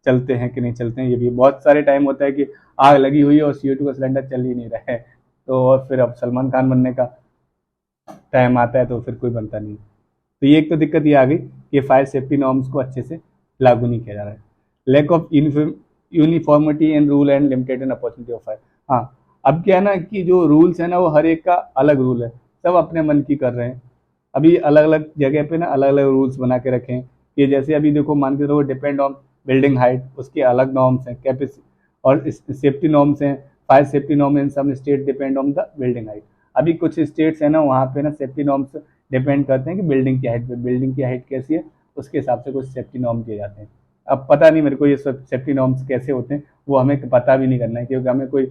Speaker 1: चलते हैं कि नहीं चलते हैं। ये भी बहुत सारे टाइम होता है कि आग लगी हुई है और CO2 का सिलेंडर चल ही नहीं रहा है, तो और फिर अब सलमान खान बनने का टाइम आता है तो फिर कोई बनता नहीं। तो ये एक तो दिक्कत ये आ गई कि फायर सेफ्टी नॉर्म्स को अच्छे से लागू नहीं किया जा रहा है। Lack of uniformity and rule and limited and opportunity of fire. हाँ, अब क्या है ना कि जो रूल्स है ना वो हर एक का अलग रूल है, सब अपने मन की कर रहे हैं। अभी अलग अलग जगह पे ना अलग अलग रूल्स बना के रखे हैं, कि जैसे अभी देखो मान के चलो डिपेंड ऑन बिल्डिंग हाइट, उसके अलग नॉर्म्स हैं, कैपेसिटी और सेफ्टी नॉर्म्स हैं, fire safety norm in some state depend on the building height. अभी कुछ स्टेट्स है ना वहाँ पे ना सेफ्टी नॉर्म्स डिपेंड करते हैं कि बिल्डिंग की हाइट पे, बिल्डिंग की हाइट कैसी है उसके हिसाब से कुछ सेफ्टी नॉर्म दिए जाते हैं। अब पता नहीं मेरे को ये सब सेफ्टी नॉर्म्स कैसे होते हैं, वो हमें पता भी नहीं करना है, क्योंकि हमें कोई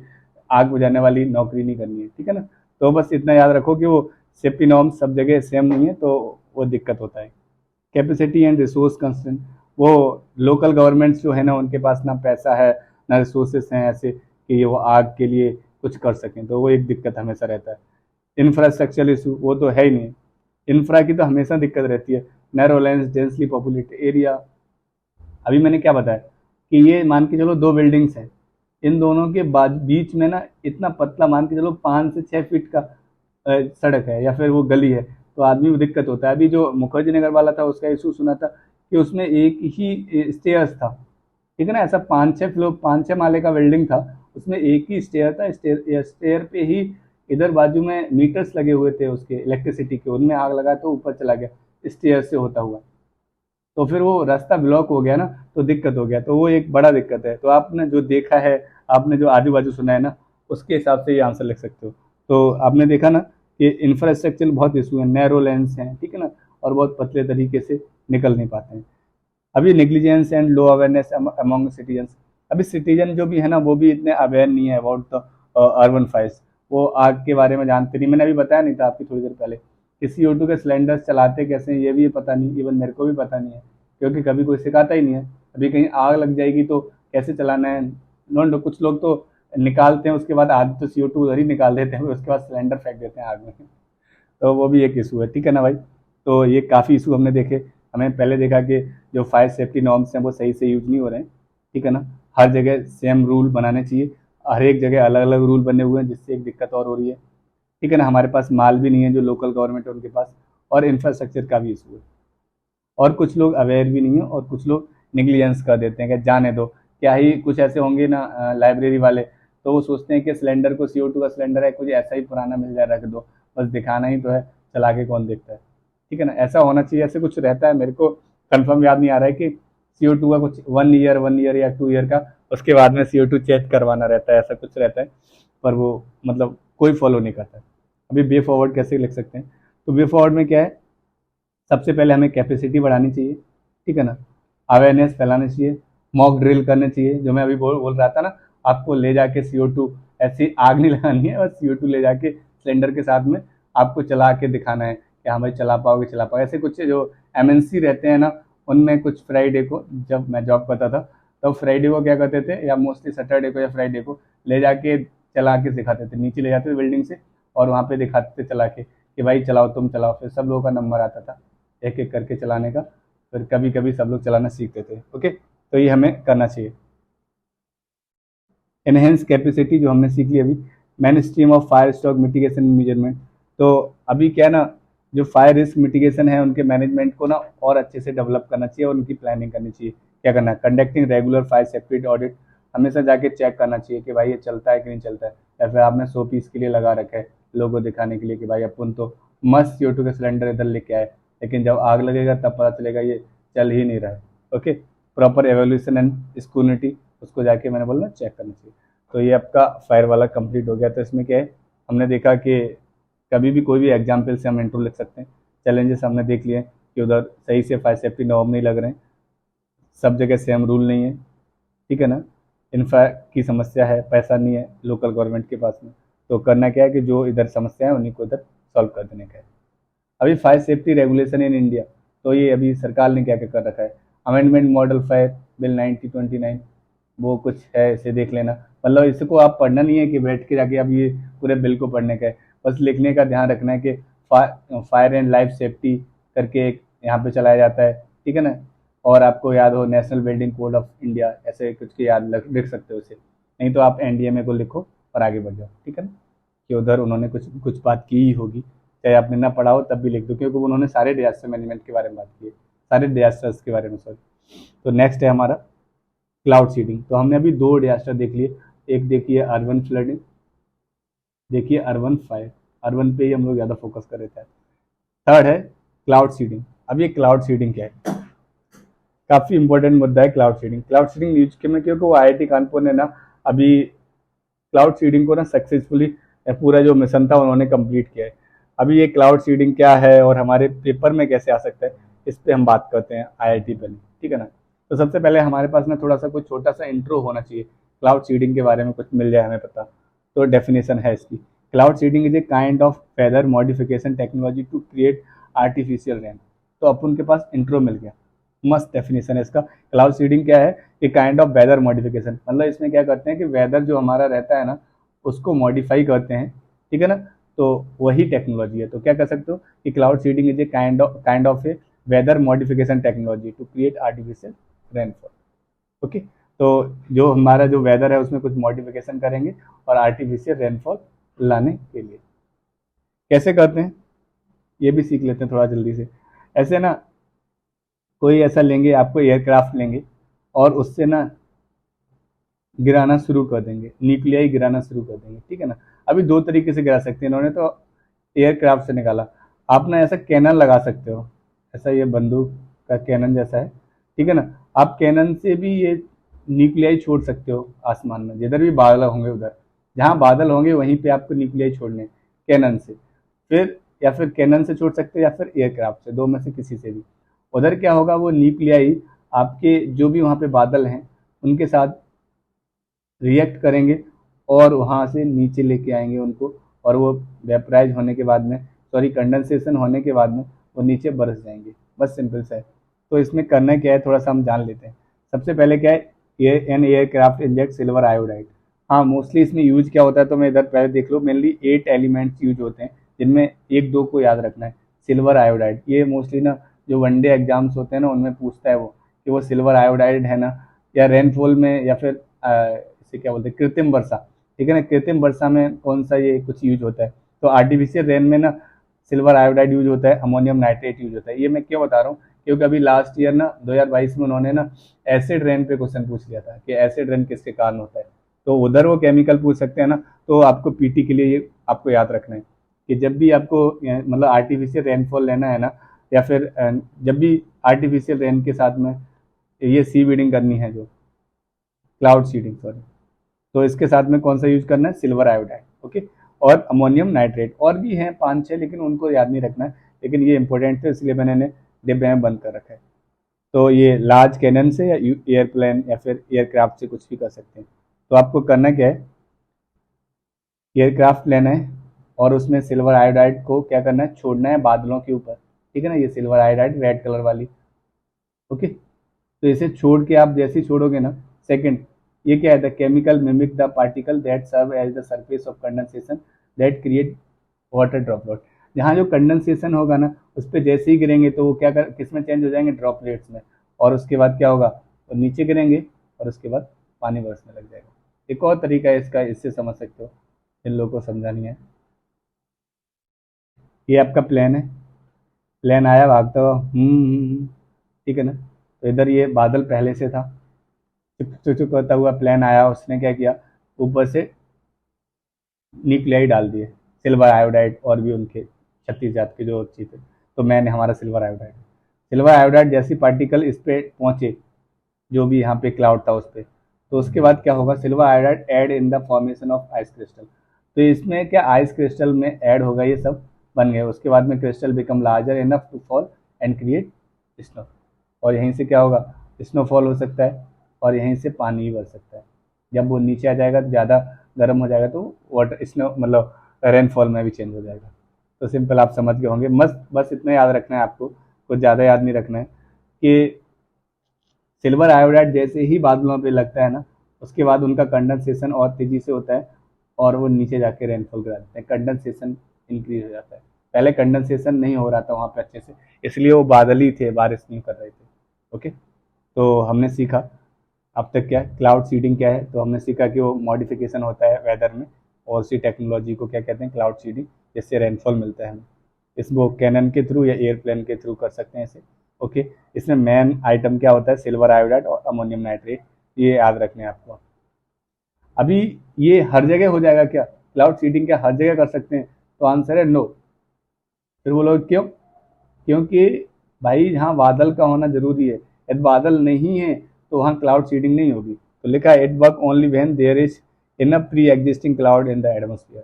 Speaker 1: आग बुझाने वाली नौकरी नहीं करनी है, ठीक है ना। तो बस इतना याद रखो कि वो सेफ्टी नॉर्म्स सब जगह सेम नहीं है, तो वो दिक्कत होता है। कैपेसिटी एंड रिसोर्स कंस्ट्रेंट, वो लोकल गवर्नमेंट्स जो है ना उनके पास ना पैसा है ना रिसोर्सेस हैं ऐसे कि ये वो आग के लिए कुछ कर सकें, तो वो एक दिक्कत हमेशा रहता है। इंफ्रास्ट्रक्चर इशू वो तो है ही नहीं, इंफ्रा की तो हमेशा दिक्कत रहती है। Narrow lens densely populated area, अभी मैंने क्या बताया कि ये मान के चलो दो बिल्डिंग्स हैं, इन दोनों के बाद बीच में ना इतना पतला, मान के चलो 5 से 6 फीट का सड़क है या फिर वो गली है, तो आदमी को दिक्कत होता है। अभी जो मुखर्जी नगर वाला था उसका इशू सुना था कि उसमें एक ही स्टेयर्स था, ठीक है ना, ऐसा 5-6 फ्लोर 5-6 माले का बिल्डिंग था, उसमें एक ही स्टेयर था, स्टेयर पे ही इधर बाजू में मीटर्स लगे हुए थे उसके इलेक्ट्रिसिटी के, उनमें आग लगा तो ऊपर चला गया स्टेयर से होता हुआ, तो फिर वो रास्ता ब्लॉक हो गया ना, तो दिक्कत हो गया, तो वो एक बड़ा दिक्कत है। तो आपने जो देखा है, आपने जो आजू बाजू सुना है ना, उसके हिसाब से ये आंसर लिख सकते हो। तो आपने देखा ना कि इंफ्रास्ट्रक्चर बहुत इशू है, नैरो लेंस हैं, ठीक है ना, और बहुत पतले तरीके से निकल नहीं पाते हैं। अभी negligence and low awareness among citizens, अभी सिटीजन जो भी है ना वो भी इतने अवेयर नहीं है अबाउट द अर्बन फायर्स, वो आग के बारे में जानते नहीं। मैंने अभी बताया नहीं था आपकी थोड़ी देर पहले कि CO2 के सिलेंडर्स चलाते कैसे हैं, ये भी पता नहीं, इवन मेरे को भी पता नहीं है, क्योंकि कभी कोई सिखाता ही नहीं है। अभी कहीं आग लग जाएगी तो कैसे चलाना है, नो कुछ लोग तो निकालते हैं उसके बाद आधे तो CO2 उधर ही निकाल देते हैं, उसके बाद सिलेंडर फेंक देते हैं आग में, तो वो भी एक इशू है, ठीक है ना भाई। तो ये काफ़ी इशू हमने देखे, हमें पहले देखा कि जो फायर सेफ्टी नॉर्म्स हैं वो सही से यूज नहीं हो रहे हैं, ठीक है ना। हर जगह सेम रूल बनाने चाहिए, हर एक जगह अलग अलग रूल बने हुए हैं, जिससे एक दिक्कत और हो रही है, ठीक है ना। हमारे पास माल भी नहीं है जो लोकल गवर्नमेंट है उनके पास, और इंफ्रास्ट्रक्चर का भी इशू है, और कुछ लोग अवेयर भी नहीं है, और कुछ लोग निग्लिजेंस कर देते हैं कि जाने दो। क्या ही कुछ ऐसे होंगे ना लाइब्रेरी वाले, तो वो सोचते हैं कि सिलेंडर को CO2 का सिलेंडर है, कुछ ऐसा ही पुराना मिल जाए रख दो, बस दिखाना ही तो है, चला के कौन देखता है, ठीक है ना। ऐसा होना चाहिए, ऐसे कुछ रहता है, मेरे को कंफर्म याद नहीं आ रहा है कि CO2 का कुछ 1 ईयर या 2 ईयर का, उसके बाद में CO2 चेक करवाना रहता है, ऐसा कुछ रहता है, पर वो मतलब कोई फॉलो नहीं करता है। अभी वे फॉरवर्ड कैसे लिख सकते हैं, तो वे फॉरवर्ड में क्या है, सबसे पहले हमें कैपेसिटी बढ़ानी चाहिए, ठीक है ना, अवेयरनेस फैलानी चाहिए, मॉक ड्रिल करने चाहिए, जो मैं अभी बोल रहा था ना, आपको ले जाके CO2, ऐसी आग नहीं लगानी है, बस CO2 ले जाके सिलेंडर के साथ में आपको चला के दिखाना है कि हाँ भाई चला पाओगे चला पाओगे। ऐसे कुछ जो MNC रहते हैं ना, उनमें कुछ फ्राइडे को, जब मैं जॉब करता था तो फ्राइडे को क्या करते थे, या मोस्टली सैटरडे को या फ्राइडे को ले जाके चला के दिखाते थे, नीचे ले जाते थे बिल्डिंग से और वहाँ पे दिखाते थे चला के कि भाई चलाओ तुम चलाओ, फिर सब लोगों का नंबर आता था एक एक करके चलाने का, फिर कभी कभी सब लोग चलाना सीखते थे। ओके, तो ये हमें करना चाहिए। एनहेंस कैपेसिटी जो हमने सीख ली अभी, main stream of fire stock mitigation measurement. तो अभी क्या है ना, जो फायर रिस्क मिटिगेशन है उनके मैनेजमेंट को ना और अच्छे से डेवलप करना चाहिए और उनकी प्लानिंग करनी चाहिए। क्या करना है, conducting regular fire safety audit, हमेशा जाके चेक करना चाहिए कि भाई ये चलता है कि नहीं चलता है, या फिर आपने 100 पीस के लिए लगा रखा है लोगों को दिखाने के लिए कि भाई अपन तो मस्त CO2 का सिलेंडर इधर लेके आए, लेकिन जब आग लगेगा तब पता चलेगा ये चल ही नहीं रहा है। ओके, प्रॉपर एवोल्यूशन एंड स्क्रूनिटी, उसको जाके मैंने बोला चेक करना चाहिए। तो ये आपका फायर वाला कंप्लीट हो गया। तो इसमें क्या है, हमने देखा कि कभी भी कोई भी एग्जाम्पल से हम इंट्रो लिख सकते हैं। चैलेंजेस हमने देख लिए कि उधर सही से फायर सेफ्टी नॉर्म नहीं लग रहे हैं, सब जगह सेम रूल नहीं है, ठीक है ना, इंफ्रा की समस्या है, पैसा नहीं है लोकल गवर्नमेंट के पास में। तो करना क्या है कि जो इधर समस्या है उन्हीं को इधर सॉल्व कर देने का है। अभी fire safety regulation in India, तो ये अभी सरकार ने क्या क्या कर रखा है, अमेंडमेंट मॉडल फायर बिल 1929, वो कुछ है, इसे देख लेना। मतलब इसको आप पढ़ना नहीं है कि बैठ के जाके अब ये पूरे बिल को पढ़ने का है, बस लिखने का ध्यान रखना है कि फायर एंड लाइफ सेफ्टी करके एक यहाँ पे चलाया जाता है, ठीक है ना। और आपको याद हो national building code of India, ऐसे कुछ के याद लिख सकते हो उसे, नहीं तो आप NDMA को लिखो और आगे बढ़ जाओ, ठीक है ना, कि उधर उन्होंने कुछ कुछ बात की ही होगी, चाहे आपने ना पढ़ा हो तब भी लिख दो, क्योंकि उन्होंने सारे डिजास्टर मैनेजमेंट के बारे में बात की है, सारे डिजास्टर्स के बारे में, सॉरी। तो नेक्स्ट है हमारा क्लाउड सीडिंग। तो हमने अभी 2 डिजास्टर देख लिए, एक देखिए अर्बन फ्लडिंग, देखिए अर्बन फायर, अर्बन पे ही हम लोग ज़्यादा फोकस कर रहे थे। थर्ड है क्लाउड सीडिंग। अब ये क्लाउड सीडिंग क्या है, काफ़ी इंपॉर्टेंट मुद्दा है cloud seeding. Cloud seeding news के में, क्योंकि वो IIT कानपुर ने ना अभी क्लाउड सीडिंग को ना सक्सेसफुली पूरा जो मिशन था उन्होंने कंप्लीट किया है। अभी ये क्लाउड सीडिंग क्या है और हमारे पेपर में कैसे आ सकता है, इस पर हम बात करते हैं IIT पहले, ठीक है ना। तो सबसे पहले हमारे पास ना थोड़ा सा कुछ छोटा सा इंट्रो होना चाहिए, क्लाउड सीडिंग के बारे में कुछ मिल जाए हमें पता। तो डेफिनेशन है इसकी, cloud seeding is a kind of weather modification technology to create artificial rain. तो अपन के पास इंट्रो मिल गया, मस्त डेफिनेशन है इसका। क्लाउड सीडिंग क्या है, a kind of weather modification, मतलब इसमें क्या करते हैं कि वेदर जो हमारा रहता है ना उसको मॉडिफाई करते हैं, ठीक है ना। तो वही टेक्नोलॉजी है। तो क्या कर सकते हो कि cloud seeding is a kind of a weather modification technology to create artificial rainfall. Okay, तो जो हमारा जो वेदर है उसमें कुछ मॉडिफिकेशन करेंगे और आर्टिफिशियल रेनफॉल लाने के लिए कैसे करते हैं ये भी सीख लेते हैं थोड़ा जल्दी से। ऐसे ना कोई ऐसा लेंगे, आपको एयरक्राफ्ट लेंगे और उससे ना गिराना शुरू कर देंगे, न्यूक्लियाई गिराना शुरू कर देंगे, ठीक है ना। अभी 2 तरीके से गिरा सकते हैं इन्होंने, तो एयरक्राफ्ट से निकाला। आप ना ऐसा कैनन लगा सकते हो, ऐसा ये बंदूक का कैनन जैसा है, ठीक है ना। आप कैनन से भी ये न्यूक्लियाई छोड़ सकते हो आसमान में, जिधर भी बादल होंगे उधर, जहाँ बादल होंगे वहीं पे आपको न्यूक्लियाई छोड़ने कैनन से। फिर या फिर कैनन से छोड़ सकते हो या फिर एयरक्राफ्ट से, 2 में से किसी से भी। उधर क्या होगा, वो न्यूक्लियाई आपके जो भी वहाँ पे बादल हैं उनके साथ रिएक्ट करेंगे और वहाँ से नीचे लेके आएंगे उनको, और वो वेपराइज होने के बाद में, सॉरी कंडेंसेशन होने के बाद में वो नीचे बरस जाएंगे, बस सिंपल सा है। तो इसमें करना क्या है थोड़ा सा हम जान लेते हैं। सबसे पहले क्या है, an aircraft inject silver iodide. हाँ, मोस्टली इसमें यूज क्या होता है तो मैं इधर पहले देख लो, मेनली 8 एलिमेंट्स यूज होते हैं, जिनमें 1-2 को याद रखना है। सिल्वर आयोडाइड ये मोस्टली ना जो वनडे एग्जाम्स होते हैं ना उनमें पूछता है वो, कि वो सिल्वर आयोडाइड है ना, या रेनफॉल में, या फिर इसे क्या बोलते हैं कृत्रिम वर्षा, ठीक है ना, कृत्रिम वर्षा में कौन सा ये कुछ यूज होता है। तो आर्टिफिशियल रेन में ना सिल्वर आयोडाइड यूज होता है, अमोनियम नाइट्रेट यूज होता है। ये मैं क्यों बता रहा हूँ, क्योंकि अभी लास्ट ईयर ना 2022 में उन्होंने ना एसिड रेन पे क्वेश्चन पूछ लिया था कि एसिड रेन किसके कारण होता है। तो उधर वो केमिकल पूछ सकते हैं ना, तो आपको पीटी के लिए ये आपको याद रखना है कि जब भी आपको मतलब आर्टिफिशियल रेनफॉल लेना है ना, या फिर जब भी आर्टिफिशियल रेन के साथ में ये सी बीडिंग करनी है, जो क्लाउड सीडिंग सॉरी, तो इसके साथ में कौन सा यूज करना है, सिल्वर आयोडाइड, ओके। और अमोनियम नाइट्रेट, और भी हैं 5-6 लेकिन उनको याद नहीं रखना है, लेकिन ये इंपॉर्टेंट थे इसलिए मैंने इन्हें डिब्बे में बंद कर रखा है। तो ये लार्ज कैनन से या एयरप्लेन या फिर एयरक्राफ्ट से कुछ भी कर सकते हैं। तो आपको करना क्या है, एयरक्राफ्ट लेना है और उसमें सिल्वर आयोडाइड को क्या करना है, छोड़ना है बादलों के ऊपर, ठीक है ना, ये सिल्वर आयोडाइड रेड कलर वाली, ओके। तो इसे छोड़ के आप जैसे ही छोड़ोगे ना, सेकंड, ये क्या है, the chemical mimic the particle that serve as the surface of condensation that create water droplet. जहाँ जो कंडेंसेशन होगा ना उस पर जैसे ही गिरेंगे तो वो क्या कर किस में चेंज हो जाएंगे, ड्रॉपलेट्स में, और उसके बाद क्या होगा, वो नीचे गिरेंगे और उसके बाद पानी बरसने लग जाएगा। एक और तरीका है इसका, इससे समझ सकते हो, इन लोगों को समझानी है। ये आपका प्लेन है, प्लेन आया भागता हुआ, ठीक है ना। तो इधर ये बादल पहले से था, चुप चुप चुप करता हुआ प्लेन आया, उसने क्या किया, ऊपर से न्यूक्लियाई डाल दिए, सिल्वर आयोडाइड और भी उनके 36 जात के जो चीज थे। तो मैंने हमारा सिल्वर आयोडाइड, सिल्वर आयोडाइड जैसी पार्टिकल इस पे पहुंचे, जो भी यहाँ पे क्लाउड था उस पर, तो उसके बाद क्या होगा, silver iodide add in the formation of ice crystal. तो इसमें क्या आइस क्रिस्टल में ऐड होगा, ये सब बन गए। उसके बाद में crystal become larger enough to fall and create snow. और यहीं से क्या होगा, स्नोफॉल हो सकता है, और यहीं से पानी भी बरस सकता है। जब वो नीचे आ जाएगा तो ज़्यादा गर्म हो जाएगा, तो वाटर स्नो मतलब रेनफॉल में भी चेंज हो जाएगा। तो सिंपल आप समझ गए होंगे। मस्त, बस इतना याद रखना है आपको, कुछ ज़्यादा याद नहीं रखना है कि सिल्वर आयोडाइड जैसे ही बादलों पे लगता है ना, उसके बाद उनका कंडेंसेशन और तेजी से होता है, और वो नीचे जाके रेनफॉल गिरा देते हैं, कंडेंसेशन इंक्रीज हो जाता है। पहले कंडेंसेशन नहीं हो रहा था वहाँ पे अच्छे से, इसलिए वो बादल ही थे, बारिश नहीं कर रहे थे। ओके, तो हमने सीखा अब तक क्या क्लाउड सीडिंग क्या है। तो हमने सीखा कि वो मॉडिफिकेशन होता है वेदर में, और उसी टेक्नोलॉजी को क्या कहते हैं, क्लाउड सीडिंग, जिससे रेनफॉल मिलता है हमें। इसको कैनन के थ्रू या एयरप्लेन के थ्रू कर सकते हैं इसे। ओके, इसमें मेन आइटम क्या होता है, सिल्वर आयोडाइड और अमोनियम नाइट्रेट, ये याद रखने हैं आपको। अभी ये हर जगह हो जाएगा क्या, क्लाउड सीडिंग क्या हर जगह कर सकते हैं? तो आंसर है नो। फिर बोलोगे क्यों? क्योंकि भाई जहाँ बादल का होना जरूरी है, यदि बादल नहीं है तो वहाँ क्लाउड सीडिंग नहीं होगी। तो लिखा है it work only when there is enough pre existing cloud in the atmosphere.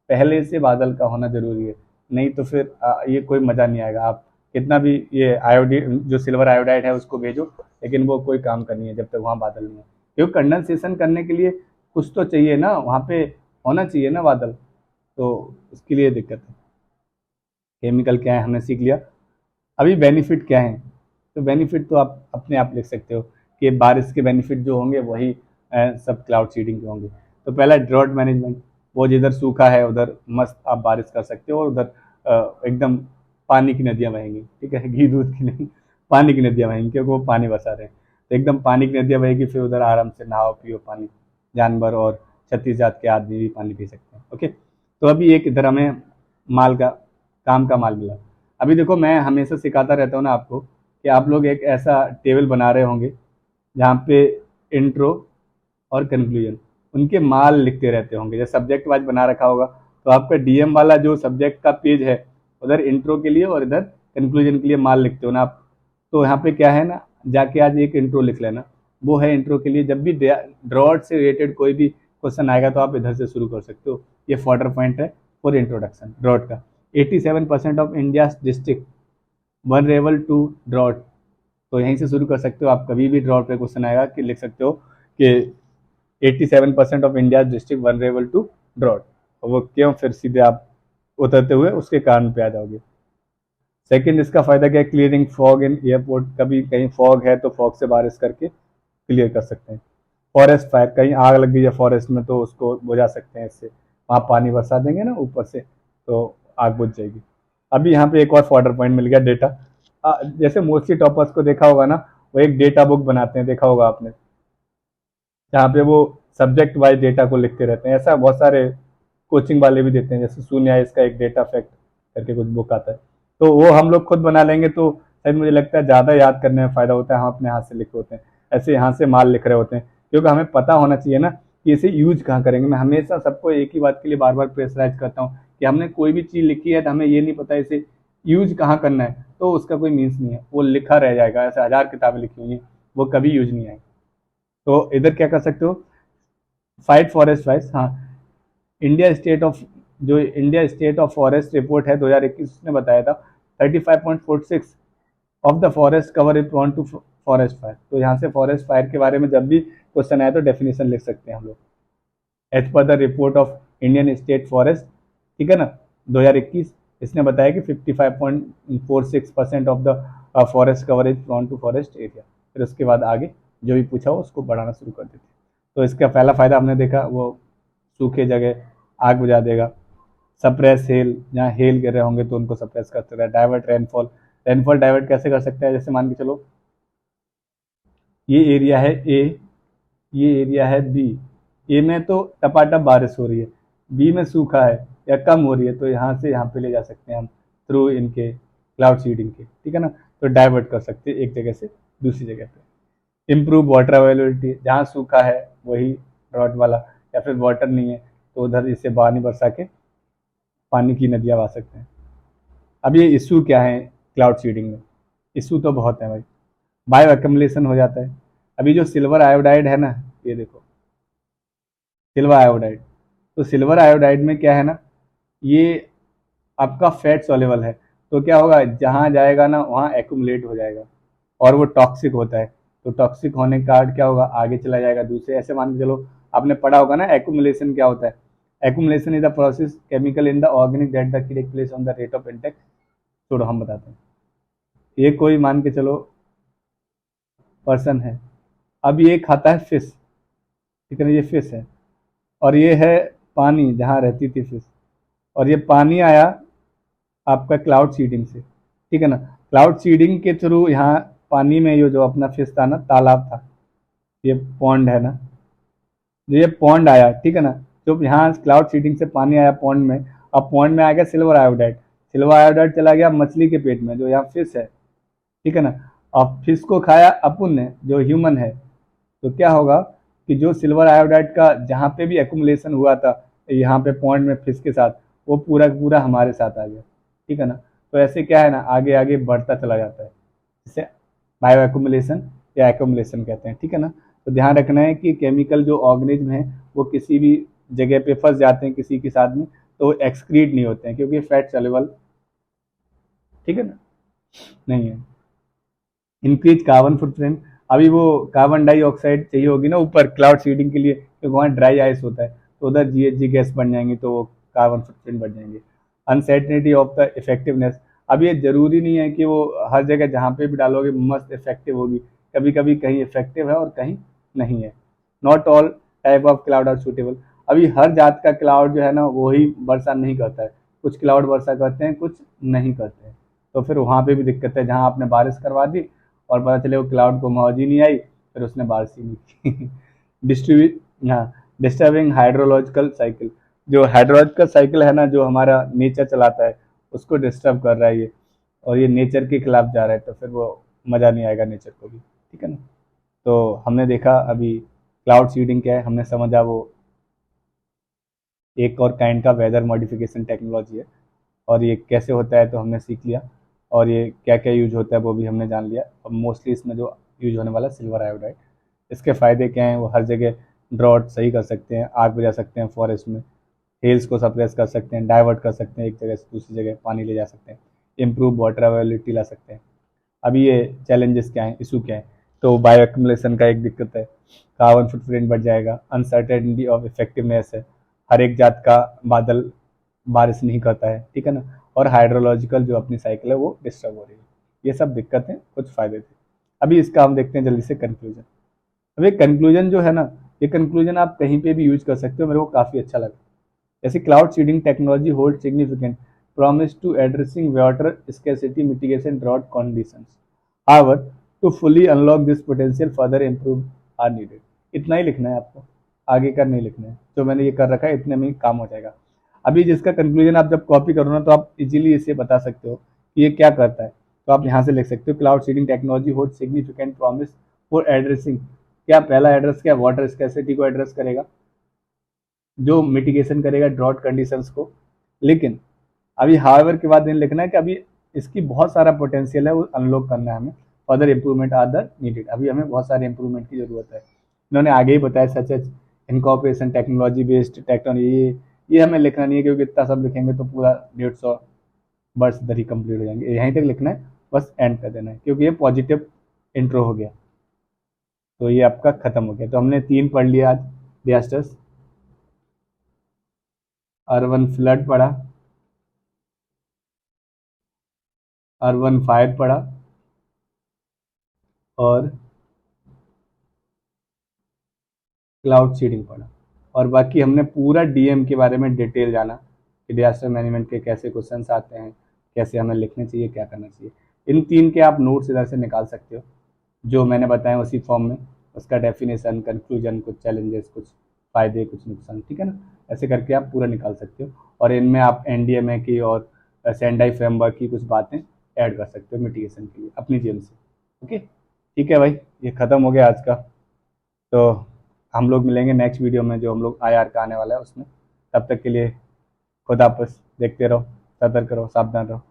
Speaker 1: पहले से बादल का होना जरूरी है, नहीं तो फिर ये कोई मजा नहीं आएगा। आप कितना भी ये आयोडीन जो सिल्वर आयोडाइड है उसको भेजो, लेकिन वो कोई काम का नहीं है जब तक वहाँ बादल नहीं है। क्योंकि कंडेंसेशन करने के लिए कुछ तो चाहिए ना, वहाँ पे होना चाहिए ना बादल, तो उसके लिए दिक्कत है। केमिकल क्या है हमने सीख लिया। अभी बेनिफिट क्या है, तो बेनिफिट तो आप अपने आप लिख सकते हो कि बारिश के बेनिफिट जो होंगे वही सब क्लाउड सीडिंग के होंगे। तो पहला ड्रॉट मैनेजमेंट, वो जिधर सूखा है उधर मस्त आप बारिश कर सकते हो, और उधर एकदम पानी की नदियाँ बहेंगी, ठीक है, घी दूध की नहीं, पानी की नदियाँ बहेंगी, क्योंकि वो पानी बसा रहे हैं। तो एकदम पानी की नदियाँ बहेगी, फिर उधर आराम से नहाओ पियो पानी, जानवर और 36 जात के आदमी भी पानी पी सकते हैं। ओके, तो अभी एक इधर हमें माल का काम का माल मिला। अभी देखो, मैं हमेशा सिखाता रहता हूँ ना आपको कि आप लोग एक ऐसा टेबल बना रहे होंगे जहाँ पे इंट्रो और कंक्लूजन उनके माल लिखते रहते होंगे, जैसे सब्जेक्ट वाइज बना रखा होगा। तो आपका डीएम वाला जो सब्जेक्ट का पेज है, उधर इंट्रो के लिए और इधर कंक्लूजन के लिए माल लिखते हो ना आप। तो यहाँ पे क्या है ना, जाके आज एक इंट्रो लिख लेना, वो है इंट्रो के लिए। जब भी ड्रॉट से रिलेटेड कोई भी क्वेश्चन आएगा तो आप इधर से शुरू कर सकते हो। ये फॉर्डर पॉइंट है फॉर इंट्रोडक्शन ड्रॉट का। 87% of India district vulnerable to drought. तो यहीं से शुरू कर सकते हो आप, कभी भी ड्रॉट पे क्वेश्चन आएगा कि लिख सकते हो कि 87% of India district vulnerable to drought. और वो क्यों, फिर सीधे आप उतरते हुए उसके कारण पे आ जाओगे। सेकंड, इसका फायदा क्या है, क्लियरिंग फॉग इन एयरपोर्ट। कभी कहीं फॉग है तो फॉग से बारिश करके क्लियर कर सकते हैं। फॉरेस्ट फायर, कहीं आग लग गई है फॉरेस्ट में तो उसको बुझा सकते हैं इससे, वहाँ पानी बरसा देंगे ना ऊपर से, तो आग बुझ जाएगी। अभी यहाँ पे एक और फॉर्डर पॉइंट मिल गया, डेटा। जैसे मोस्टली टॉपर्स को देखा होगा ना, वो एक डेटा बुक बनाते हैं, देखा होगा आपने, जहाँ पे वो सब्जेक्ट वाइज डेटा को लिखते रहते हैं। ऐसा बहुत सारे कोचिंग वाले भी देते हैं, जैसे शून्य इसका एक डेटा फैक्ट करके कुछ बुक आता है। तो वो हम लोग खुद बना लेंगे तो शायद मुझे लगता है ज़्यादा याद करने में फ़ायदा होता है। हम अपने हाथ से लिख रहे होते हैं, ऐसे यहाँ से माल लिख रहे होते हैं, क्योंकि हमें पता होना चाहिए ना कि इसे यूज कहाँ करेंगे। मैं हमेशा सबको एक ही बात के लिए बार बार प्रेशराइज करता हूँ कि हमने कोई भी चीज़ लिखी है तो हमें ये नहीं पता इसे यूज कहाँ करना है, तो उसका कोई मीन्स नहीं है, वो लिखा रह जाएगा। ऐसे 1000 किताबें लिखी हुई हैं, वो कभी यूज नहीं आएगी। तो इधर क्या कर सकते हो, फाइट फॉरेस्ट वाइज। हाँ, इंडिया स्टेट ऑफ जो India state of forest report है 2021 ने बताया था 35.46 of the forest cover is prone to forest fire. तो यहाँ से फॉरेस्ट फायर के बारे में जब भी क्वेश्चन आए तो डेफिनेशन लिख सकते हैं हम लोग, as per the report of Indian state forest, ठीक है ना, 2021। इसने बताया कि 55.46% of the forest cover is prone to forest area. फिर उसके बाद आगे जो भी पूछा हो उसको बढ़ाना शुरू कर देते। तो इसका पहला फायदा हमने देखा, वो सूखे जगह आग बुझा देगा। सप्रेस हेल, जहाँ हेल गिर रहे होंगे तो उनको सप्रेस कर सकता है। डाइवर्ट रेनफॉल, रेनफॉल डाइवर्ट कैसे कर सकता है, जैसे मान के चलो ये एरिया है ए, ये एरिया है बी, ए में तो टपाटप बारिश हो रही है, बी में सूखा है या कम हो रही है, तो यहाँ से यहाँ पे ले जा सकते हैं हम थ्रू इनके क्लाउड सीडिंग के, ठीक है ना। तो डाइवर्ट कर सकते हैं एक जगह से दूसरी जगह पे। इम्प्रूव वाटर अवेलेबिलिटी, जहाँ सूखा है वही ड्रॉट वाला, या फिर वाटर नहीं है तो उधर इससे पानी बरसा के पानी की नदियाँ बहा सकते हैं। अब ये इशू क्या है क्लाउड सीडिंग में, इशू तो बहुत है भाई। बायो एक्यूमुलेशन हो जाता है। अभी जो सिल्वर आयोडाइड है ना, ये देखो सिल्वर आयोडाइड, तो सिल्वर आयोडाइड में क्या है ना, ये आपका फैट सॉल्युबल है, तो क्या होगा जहाँ जाएगा ना वहाँ एक्यूमुलेट हो जाएगा, और वो टॉक्सिक होता है। तो टॉक्सिक होने के कारण क्या होगा, आगे चला जाएगा दूसरे, ऐसे मान के चलो आपने पढ़ा होगा ना एक्यूमुलेशन क्या होता है। Accumulation is the process chemical in the organic that the take place on the rate of intact. छोड़ो हम बताते हैं। ये कोई मान के चलो पर्सन है, अब ये खाता है फिश, ठीक है ना, ये फिश है, और ये है पानी जहाँ रहती थी फिश, और ये पानी आया आपका क्लाउड सीडिंग से, ठीक है ना। क्लाउड सीडिंग के थ्रू यहाँ पानी में ये जो अपना फिश था ना, तालाब था, ये पॉन्ड है ना, जो ये पॉन्ड आया, ठीक है ना, जो यहाँ क्लाउड सीडिंग से पानी आया पॉन्ड में, अब पॉन्ड में आ गया सिल्वर आयोडाइड, सिल्वर आयोडाइड चला गया मछली के पेट में जो यहाँ फिश है, ठीक है ना। अब फिश को खाया अपन ने जो ह्यूमन है, तो क्या होगा कि जो सिल्वर आयोडाइड का जहाँ पे भी एक्यूमुलेशन हुआ था यहाँ पे पॉन्ड में फिश के साथ, वो पूरा पूरा हमारे साथ आ गया, ठीक है ना। तो ऐसे क्या है ना, आगे आगे बढ़ता चला जाता है, इसे बायो एक्यूमुलेशन या एक्यूमुलेशन कहते हैं, ठीक है ना। तो ध्यान रखना है कि केमिकल जो ऑर्गेनिज्म है वो किसी भी जगह पे फंस जाते हैं किसी के साथ में, तो एक्सक्रीट नहीं होते हैं क्योंकि फैट सॉल्युबल, ठीक है ना, नहीं है। इंक्रीज कार्बन फुटप्रिंट, अभी वो कार्बन डाइऑक्साइड चाहिए होगी ना ऊपर क्लाउड सीडिंग के लिए, क्योंकि वहाँ ड्राई आइस होता है, तो उधर जीएचजी गैस बन जाएंगी, तो वो कार्बन फुटप्रिंट बढ़ जाएंगे। अनसर्टेनिटी ऑफ द इफेक्टिवनेस, अब ये जरूरी नहीं है कि वो हर जगह जहाँ पे भी डालोगे मस्त इफेक्टिव होगी, कभी कभी कहीं इफेक्टिव है और कहीं नहीं है। Not all type of cloud are suitable, अभी हर जात का क्लाउड जो है ना वही वर्षा नहीं करता है, कुछ क्लाउड वर्षा करते हैं कुछ नहीं करते हैं, तो फिर वहाँ पे भी दिक्कत है, जहाँ आपने बारिश करवा दी और पता चले वो क्लाउड को मौज ही नहीं आई, फिर उसने बारिश ही नहीं की। डिस्ट्रीब्यूट, हाँ, डिस्टर्बिंग हाइड्रोलॉजिकल साइकिल, जो हाइड्रोलॉजिकल साइकिल है ना जो हमारा नेचर चलाता है उसको डिस्टर्ब कर रहा है ये, और ये नेचर के खिलाफ जा रहा है, तो फिर वो मज़ा नहीं आएगा नेचर को भी, ठीक है ना। तो हमने देखा अभी क्लाउड सीडिंग क्या है, हमने समझा वो एक और काइंड का वेदर मॉडिफिकेशन टेक्नोलॉजी है, और ये कैसे होता है तो हमने सीख लिया, और ये क्या क्या यूज होता है वो भी हमने जान लिया। और मोस्टली इसमें जो यूज होने वाला सिल्वर आयोडाइड, इसके फ़ायदे क्या हैं, वो हर जगह ड्रॉट सही कर सकते हैं, आग बुझा सकते हैं फॉरेस्ट में, हेल्स को सप्रेस कर सकते हैं, डाइवर्ट कर सकते हैं एक जगह से दूसरी जगह पानी ले जा सकते हैं, इम्प्रूव वाटर अवेलेबिलिटी ला सकते हैं। अभी ये चैलेंजेस क्या हैं, इशू क्या है, तो बायो एक्यूमुलेशन का एक दिक्कत है, कार्बन फुटप्रिंट बढ़ जाएगा, अनसर्टेनिटी ऑफ इफेक्टिवनेस है, हर एक जात का बादल बारिश नहीं करता है, ठीक है ना, और हाइड्रोलॉजिकल जो अपनी साइकिल है वो डिस्टर्ब हो रही है। ये सब दिक्कतें, कुछ फायदे थे। अभी इसका हम देखते हैं जल्दी से कंक्लूजन। अब ये कंक्लूजन जो है ना, ये कंक्लूजन आप कहीं पे भी यूज कर सकते हो, मेरे को काफ़ी अच्छा लगा। जैसे cloud seeding technology hold significant promise to addressing water scarcity mitigation drought conditions, however to fully unlock this potential further improve are needed. इतना ही लिखना है आपको, आगे का नहीं लिखना है, जो मैंने ये कर रखा है इतने में ही काम हो जाएगा। अभी जिसका कंक्लूजन आप जब कॉपी करो ना तो आप इजीली इसे बता सकते हो कि ये क्या करता है, तो आप यहाँ से लिख सकते हो cloud seeding technology hold significant promise for addressing, क्या पहला एड्रेस क्या, वाटर स्कैरसिटी को एड्रेस करेगा, जो मिटिगेशन करेगा ड्रॉट कंडीशंस को। लेकिन अभी हाउएवर के बाद नहीं लिखना है कि अभी इसकी बहुत सारा पोटेंशियल है, वो अनलॉक करना है हमें, further improvement are the needed, अभी हमें बहुत सारे इंप्रूवमेंट की जरूरत है। इन्होंने आगे ही बताया such as incorporation technology based technology, ये हमें लिखना नहीं है क्योंकि इतना सब लिखेंगे तो पूरा 150 वर्ष इधर ही कंप्लीट हो जाएंगे, यहीं तक लिखना है, बस एंड कर देना है, क्योंकि ये पॉजिटिव इंट्रो हो गया, तो ये आपका खत्म हो गया। तो हमने 3 पढ़ लिया आज, डिजास्टर्स, अर्बन फ्लड पढ़ा, अर्बन फायर पढ़ा, और क्लाउड सीडिंग पढ़ा, और बाकी हमने पूरा डीएम के बारे में डिटेल जाना कि डिजास्टर मैनेजमेंट के कैसे क्वेश्चंस आते हैं, कैसे हमें लिखने चाहिए, क्या करना चाहिए। इन 3 के आप नोट्स इधर से निकाल सकते हो, जो मैंने बताया उसी फॉर्म में, उसका डेफिनेशन, कंक्लूजन, कुछ चैलेंजेस, कुछ फ़ायदे कुछ नुकसान, ठीक है ना। ऐसे करके आप पूरा निकाल सकते हो, और इनमें आप एनडीएमए की और सेंडाई फ्रेमवर्क की कुछ बातें ऐड कर सकते हो मिटिगेशन के लिए अपनी जेम से। ओके, ठीक है भाई, ये ख़त्म हो गया आज का। तो हम लोग मिलेंगे नेक्स्ट वीडियो में, जो हम लोग आईआर का आने वाला है उसमें। तब तक के लिए खुदा हाफिज़, देखते रहो, सतर्क रहो, सावधान रहो।